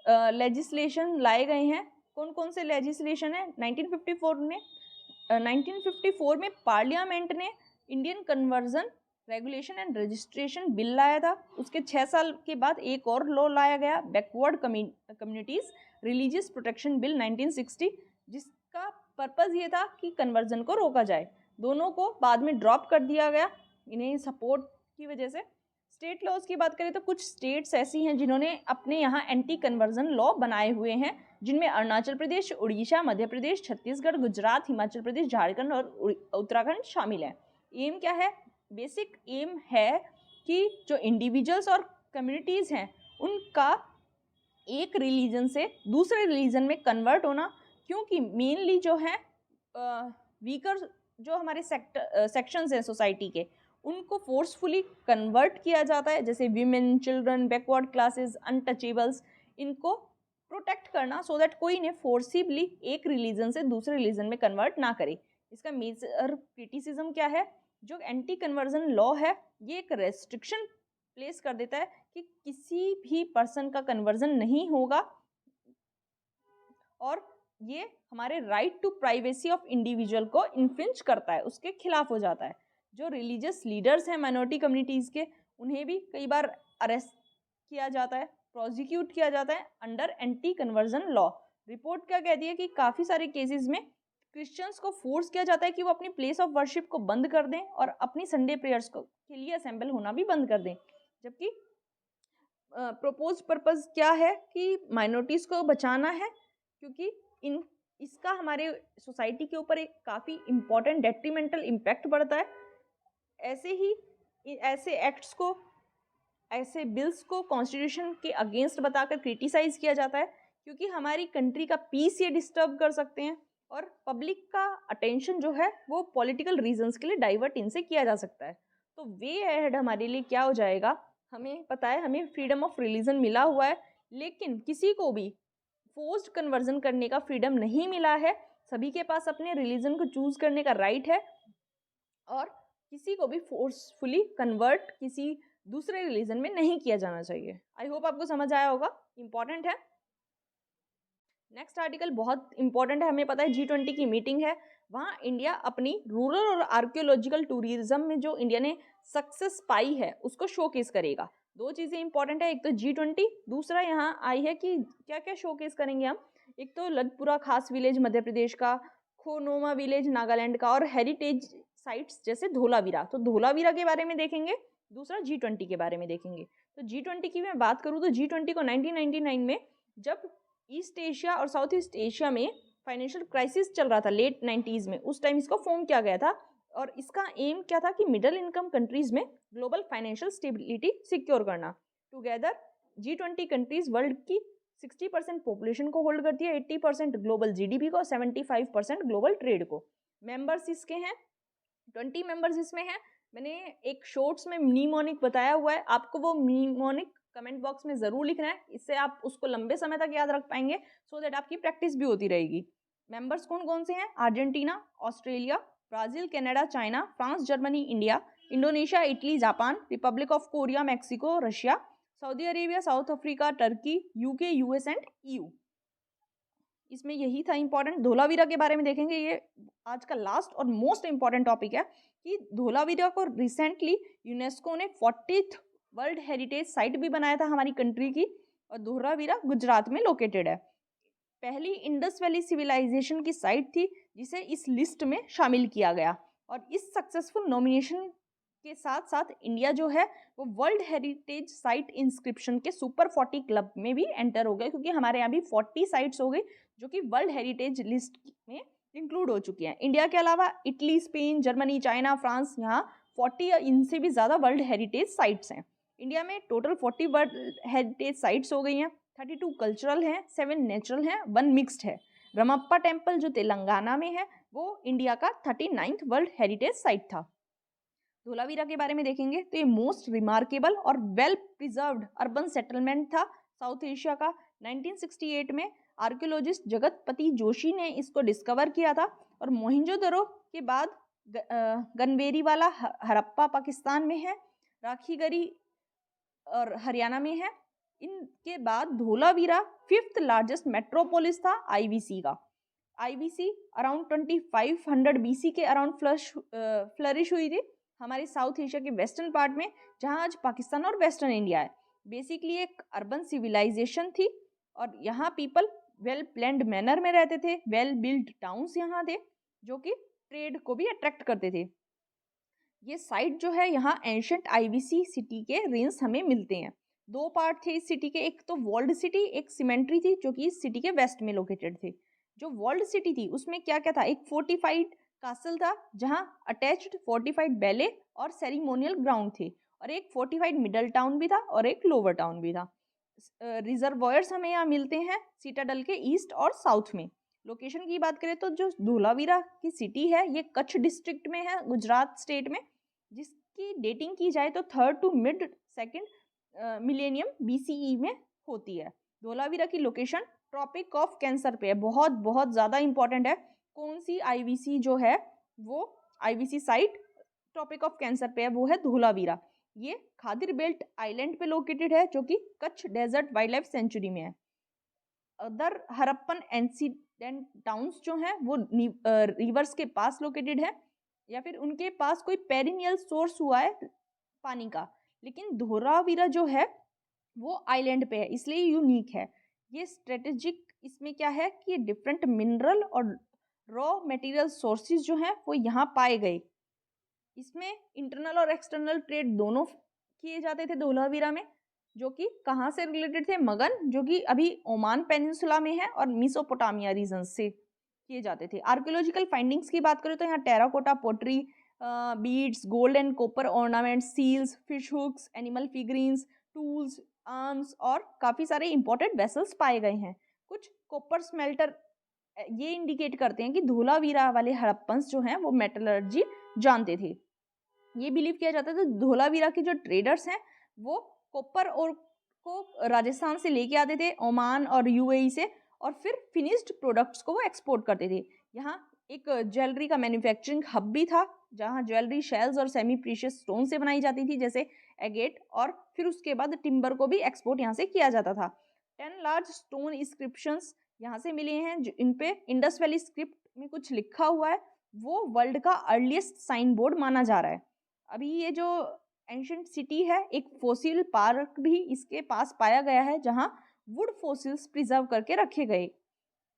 लेजिस्लेशन लाए गए हैं। कौन कौन से लेजिस्लेशन है? 1954 में पार्लियामेंट ने Indian conversion regulation and registration bill लाया था। उसके 6 साल के बाद एक और लॉ लाया गया, backward communities religious protection bill 1960, जिसका पर्पज़ ये था कि कन्वर्जन को रोका जाए। दोनों को बाद में ड्रॉप कर दिया गया इन्हें सपोर्ट की वजह से। स्टेट लॉज की बात करें तो कुछ स्टेट्स ऐसी हैं जिन्होंने अपने यहाँ एंटी कन्वर्जन लॉ बनाए हुए हैं, जिनमें अरुणाचल प्रदेश, उड़ीसा, मध्य प्रदेश, छत्तीसगढ़, गुजरात, हिमाचल प्रदेश, झारखंड और उत्तराखंड शामिल है। एम क्या है? बेसिक एम है कि जो इंडिविजुअल्स और कम्युनिटीज़ हैं उनका एक रिलीजन से दूसरे रिलीजन में कन्वर्ट होना, क्योंकि मेनली जो है वीकर जो हमारे सेक्शंस हैं सोसाइटी के उनको फोर्सफुली कन्वर्ट किया जाता है, जैसे women, children, backward classes, untouchables, इनको प्रोटेक्ट करना सो दैट कोई इन्हें फोर्सिबली एक रिलीजन से दूसरे रिलीजन में कन्वर्ट ना करे। इसका मेजर क्रिटिसिज्म क्या है? जो एंटी कन्वर्जन लॉ है ये एक रेस्ट्रिक्शन प्लेस कर देता है कि किसी भी पर्सन का कन्वर्जन नहीं होगा, और ये हमारे right to privacy of individual को इन्फ्रिंज करता है, उसके खिलाफ हो जाता है। जो रिलीजियस लीडर्स हैं माइनॉरिटी कम्युनिटीज़ के, उन्हें भी कई बार अरेस्ट किया जाता है, प्रोसिक्यूट किया जाता है under anti conversion law. Report क्या कहती है कि काफ़ी सारे केसेस में क्रिश्चियंस को फोर्स किया जाता है कि वो अपनी प्लेस ऑफ वर्शिप को बंद कर दें और अपनी संडे प्रेयर्स को के लिए असेंबल होना भी बंद कर दें, जबकि प्रपोज पर्पस क्या है कि माइनॉरिटीज़ को बचाना है, क्योंकि इसका हमारे सोसाइटी के ऊपर एक काफ़ी इम्पॉर्टेंट डेट्रीमेंटल इम्पैक्ट पड़ता है। ऐसे एक्ट्स को, ऐसे बिल्स को कॉन्स्टिट्यूशन के अगेंस्ट बताकर क्रिटिसाइज किया जाता है, क्योंकि हमारी कंट्री का पीस ये डिस्टर्ब कर सकते हैं और पब्लिक का अटेंशन जो है वो पॉलिटिकल रीजंस के लिए डाइवर्ट इनसे किया जा सकता है। तो वे अहेड हमारे लिए क्या हो जाएगा? हमें पता है हमें फ्रीडम ऑफ रिलीजन मिला हुआ है, लेकिन किसी को भी फोर्स्ड कन्वर्जन करने का फ्रीडम नहीं मिला है। सभी के पास अपने रिलीजन को चूज करने का राइट है, और किसी को भी फोर्सफुली कन्वर्ट किसी दूसरे रिलीजन में नहीं किया जाना चाहिए। आई होप आपको समझ आया होगा, इंपॉर्टेंट है। नेक्स्ट आर्टिकल बहुत इंपॉर्टेंट है, हमें पता है G20 की मीटिंग है, वहाँ इंडिया अपनी रूरल और आर्कियोलॉजिकल टूरिज्म में जो इंडिया ने सक्सेस पाई है उसको शोकेस करेगा। दो चीज़ें इंपॉर्टेंट है, एक तो G20, दूसरा यहाँ आई है कि क्या क्या शोकेस करेंगे हम। एक तो लदपुरा खास विलेज मध्य प्रदेश का, खोनोमा विलेज नागालैंड का, और हेरिटेज साइट्स जैसे धोलावीरा, तो धोलावीरा के बारे में देखेंगे। दूसरा G20 के बारे में देखेंगे। तो G20 की मैं बात करूँ तो G20 को 1999 में जब ईस्ट एशिया और साउथ ईस्ट एशिया में फाइनेंशियल क्राइसिस चल रहा था लेट 90s में, उस टाइम इसको फॉर्म किया गया था, और इसका एम क्या था कि मिडिल इनकम कंट्रीज में ग्लोबल फाइनेंशियल स्टेबिलिटी सिक्योर करना। टुगेदर G20 कंट्रीज वर्ल्ड की 60% पॉपुलेशन को होल्ड करती है, 80% ग्लोबल जीडीपी को, 75% ग्लोबल ट्रेड को। मेंबर्स इसके हैं 20 मेंबर्स इसमें हैं। मैंने एक शॉर्ट्स में म्नीमोनिक बताया हुआ है, आपको वो म्नीमोनिक कमेंट बॉक्स में ज़रूर लिखना है, इससे आप उसको लंबे समय तक याद रख पाएंगे, सो दैट आपकी प्रैक्टिस भी होती रहेगी। मेंबर्स कौन कौन से हैं? Argentina, Australia, Brazil, Canada, China, France, Germany, India, Indonesia, Italy, Japan, Republic of Korea, Mexico, Russia, Saudi Arabia, south Africa, Turkey, UK, US and EU। इसमें यही था इंपॉर्टेंट। धोलावीरा के बारे में देखेंगे, ये आज का लास्ट और मोस्ट इंपॉर्टेंट टॉपिक है कि धोलावीरा को रिसेंटली यूनेस्को ने 40th वर्ल्ड हेरिटेज साइट भी बनाया था हमारी कंट्री की, और धोलावीरा गुजरात में लोकेटेड है। पहली इंडस वैली सिविलाइजेशन की साइट थी जिसे इस लिस्ट में शामिल किया गया, और इस सक्सेसफुल नॉमिनेशन के साथ साथ इंडिया जो है वो वर्ल्ड हेरिटेज साइट इंस्क्रिप्शन के सुपर 40 क्लब में भी एंटर हो गए, क्योंकि हमारे यहाँ भी 40 साइट्स हो गई जो कि वर्ल्ड हेरिटेज लिस्ट में इंक्लूड हो चुकी हैं। इंडिया के अलावा Italy, Spain, Germany, China, France, यहाँ 40 या इनसे भी ज़्यादा वर्ल्ड हेरिटेज साइट्स हैं। इंडिया में टोटल 40 वर्ल्ड हेरिटेज साइट्स हो गई हैं, 32 कल्चरल हैं, 7 नेचुरल हैं, 1 मिक्स्ड है। रमप्पा टेम्पल जो तेलंगाना में है वो इंडिया का 39th वर्ल्ड हेरिटेज साइट था। धोलावीरा के बारे में देखेंगे तो ये मोस्ट रिमार्केबल और वेल प्रिजर्व्ड अर्बन सेटलमेंट था साउथ एशिया का। 1968 में आर्कियोलॉजिस्ट जगतपति जोशी ने इसको डिस्कवर किया था, और मोहिंजोदड़ो के बाद गनवेरीवाला हड़प्पा पाकिस्तान में है, राखीगढ़ी और हरियाणा में है। इनके बाद धोलावीरा 5th लार्जेस्ट मेट्रोपोलिस था IBC का। IBC अराउंड 2500 BC के अराउंड फ्लरिश हुई थी हमारे साउथ एशिया के वेस्टर्न पार्ट में, जहाँ आज पाकिस्तान और वेस्टर्न इंडिया है। बेसिकली एक अर्बन सिविलाइजेशन थी, और यहाँ पीपल वेल प्लान्ड मैनर में रहते थे, वेल बिल्ड टाउन्स यहाँ थे जो कि ट्रेड को भी अट्रैक्ट करते थे। ये साइट जो है यहाँ एंशंट IBC सिटी के रेंस हमें मिलते हैं। 2 पार्ट थे इस सिटी के, एक तो वॉल्ड सिटी, एक सिमेंट्री थी जो कि इस सिटी के वेस्ट में लोकेटेड थे। जो वॉल्ड सिटी थी उसमें क्या क्या था? एक फोर्टिफाइड कासल था जहाँ अटैच्ड फोर्टिफाइड बैले और सेरिमोनियल ग्राउंड थे, और एक फोर्टिफाइड मिडल टाउन भी था और एक लोअर टाउन भी था। रिजर्वॉयर्स हमें यहाँ मिलते हैं सीटाडल के ईस्ट और साउथ में। लोकेशन की बात करें तो जो धोलावीरा की सिटी है ये कच्छ डिस्ट्रिक्ट में है, गुजरात स्टेट में, जिसकी इसकी डेटिंग की जाए तो 3rd to mid 2nd millennium BCE में होती है। धोलावीरा की लोकेशन ट्रॉपिक ऑफ कैंसर पे है, बहुत बहुत ज़्यादा इंपॉर्टेंट है। कौन सी IVC जो है वो IVC site tropic of cancer पे है, वो है धोलावीरा। ये खादिर बेल्ट आइलैंड पे लोकेटेड है जो कि Kutch desert wildlife sanctuary में है। अदर हरप्पन एंसीडेंट टाउन्स जो हैं वो रिवर्स के पास लोकेटेड है या फिर उनके पास कोई पेरिनियल सोर्स हुआ है पानी का, लेकिन धोलावीरा जो है वो आइलैंड पे है, इसलिए यूनिक है। ये स्ट्रेटेजिक इसमें क्या है कि डिफरेंट मिनरल और रॉ मटेरियल सोर्सेज जो हैं वो यहाँ पाए गए। इसमें इंटरनल और एक्सटर्नल ट्रेड दोनों किए जाते थे धोलावीरा में, जो कि कहाँ से रिलेटेड थे, मगन जो कि अभी ओमान पेनिनसुला में है और मेसोपोटामिया रीजन से किए जाते थे। आर्कियोलॉजिकल फाइंडिंग्स की बात करें तो यहाँ terracotta pottery, beads, gold and copper ornaments, seals, fish hooks, animal figurines, tools, arms और काफ़ी सारे इंपॉर्टेंट वेसल्स पाए गए हैं। कुछ कॉपर स्मेल्टर ये इंडिकेट करते हैं कि धोलावीरा वाले हड़प्पन्स जो हैं वो मेटलर्जी जानते थे। ये बिलीव किया जाता था धोलावीरा के जो ट्रेडर्स हैं वो कॉपर और को राजस्थान से लेके आते थे, ओमान और UAE से, और फिर फिनिश्ड प्रोडक्ट्स को वो एक्सपोर्ट करते थे। यहाँ एक ज्वेलरी का मैन्युफैक्चरिंग हब भी था जहाँ ज्वेलरी शेल्स और सेमी प्रीशियस स्टोन से बनाई जाती थी जैसे एगेट, और फिर उसके बाद टिम्बर को भी एक्सपोर्ट यहाँ से किया जाता था। 10 लार्ज स्टोन इंस्क्रिप्शंस यहाँ से मिले हैं इन पे इंडस वैली स्क्रिप्ट में कुछ लिखा हुआ है, वो वर्ल्ड का अर्लीस्ट साइन बोर्ड माना जा रहा है। अभी ये जो एंशिएंट सिटी है, एक फॉसिल पार्क भी इसके पास पाया गया है जहाँ वुड फॉसिल्स प्रिजर्व करके रखे गए।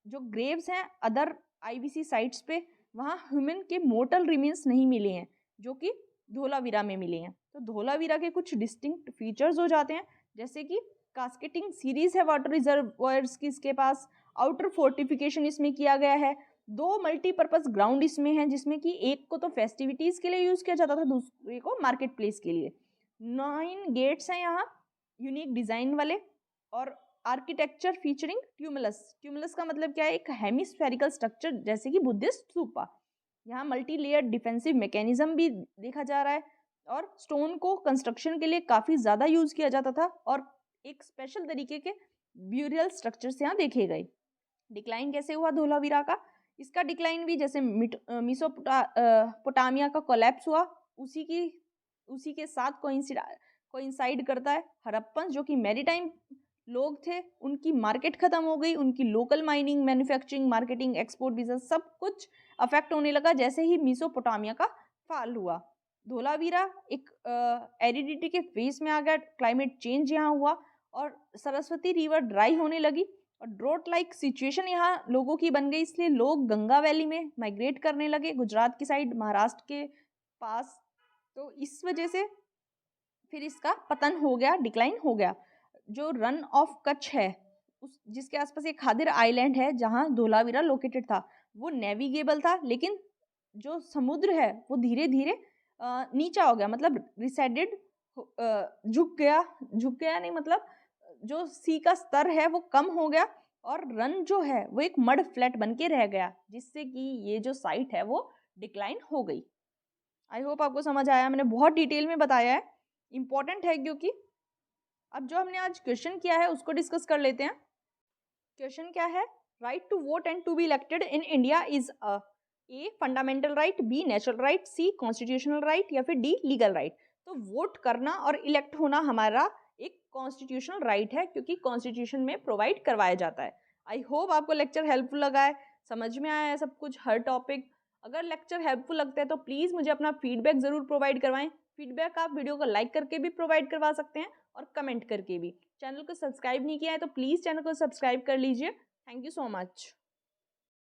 जो ग्रेव्स हैं अदर IVC साइट्स पे, वहाँ ह्यूमन के मोर्टल रिमेन्स नहीं मिले हैं जो कि धोलावीरा में मिले हैं। तो धोलावीरा के कुछ डिस्टिंक्ट फीचर्स हो जाते हैं जैसे कि कास्केटिंग सीरीज है वाटर रिजर्वायर्स की इसके पास, आउटर फोर्टिफिकेशन इसमें किया गया है, 2 मल्टीपर्पज ग्राउंड इसमें है जिसमें कि एक को तो फेस्टिविटीज के लिए यूज किया जाता था, दूसरे को मार्केट प्लेस के लिए। 9 गेट्स हैं यहाँ यूनिक डिजाइन वाले, और आर्किटेक्चर फीचरिंग ट्यूमुलस। ट्यूमुलस का मतलब क्या है, एक हेमिस्फेरिकल स्ट्रक्चर जैसे कि बुद्धिस्ट स्तूपा। यहाँ मल्टी लेयर डिफेंसिव मैकेनिज्म भी देखा जा रहा है, और स्टोन को कंस्ट्रक्शन के लिए काफ़ी ज़्यादा यूज किया जाता था, और एक स्पेशल तरीके के ब्यूरियल स्ट्रक्चर्स यहाँ देखे गए। डिक्लाइन कैसे हुआ धोलावीरा का, इसका डिक्लाइन भी जैसे मेसोपोटामिया का कोलैप्स हुआ उसी के साथ कोइंसाइड करता है। हड़प्पन जो कि मैरीटाइम लोग थे, उनकी मार्केट खत्म हो गई, उनकी local mining, manufacturing, marketing, export business सब कुछ अफेक्ट होने लगा जैसे ही मेसोपोटामिया का फॉल हुआ। धोलावीरा एक एरिडिटी के फेज में आ गया, क्लाइमेट चेंज यहाँ हुआ और सरस्वती रिवर ड्राई होने लगी और ड्रॉट लाइक सिचुएशन यहाँ लोगों की बन गई, इसलिए लोग गंगा वैली में माइग्रेट करने लगे, गुजरात की साइड, महाराष्ट्र के पास। तो इस वजह से फिर इसका पतन हो गया, डिक्लाइन हो गया। जो रन ऑफ कच्छ है उस जिसके आसपास एक खादिर आइलैंड है जहाँ धोलावीरा लोकेटेड था, वो नेविगेबल था, लेकिन जो समुद्र है वो धीरे धीरे नीचा हो गया, मतलब रिसेडेड, झुक गया नहीं, मतलब जो सी का स्तर है वो कम हो गया और रन जो है वो एक मड फ्लैट बन के रह गया, जिससे कि ये जो साइट है वो डिक्लाइन हो गई। आई होप आपको समझ आया, मैंने बहुत डिटेल में बताया है, इंपॉर्टेंट है क्योंकि। अब जो हमने आज क्वेश्चन किया है उसको डिस्कस कर लेते हैं। क्वेश्चन क्या है, right to vote and to be elected in India is a fundamental right, B natural right, C constitutional right या फिर डी लीगल राइट। तो वोट करना और इलेक्ट होना हमारा एक कॉन्स्टिट्यूशनल राइट है क्योंकि कॉन्स्टिट्यूशन में प्रोवाइड करवाया जाता है। आई होप आपको लेक्चर हेल्पफुल लगा है, समझ में आया है सब कुछ, हर टॉपिक। अगर लेक्चर हेल्पफुल लगता है तो प्लीज़ मुझे अपना फीडबैक ज़रूर प्रोवाइड करवाएं। फीडबैक आप वीडियो को लाइक करके भी प्रोवाइड करवा सकते हैं और कमेंट करके भी। चैनल को सब्सक्राइब नहीं किया है तो प्लीज़ चैनल को सब्सक्राइब कर लीजिए। Thank you so much.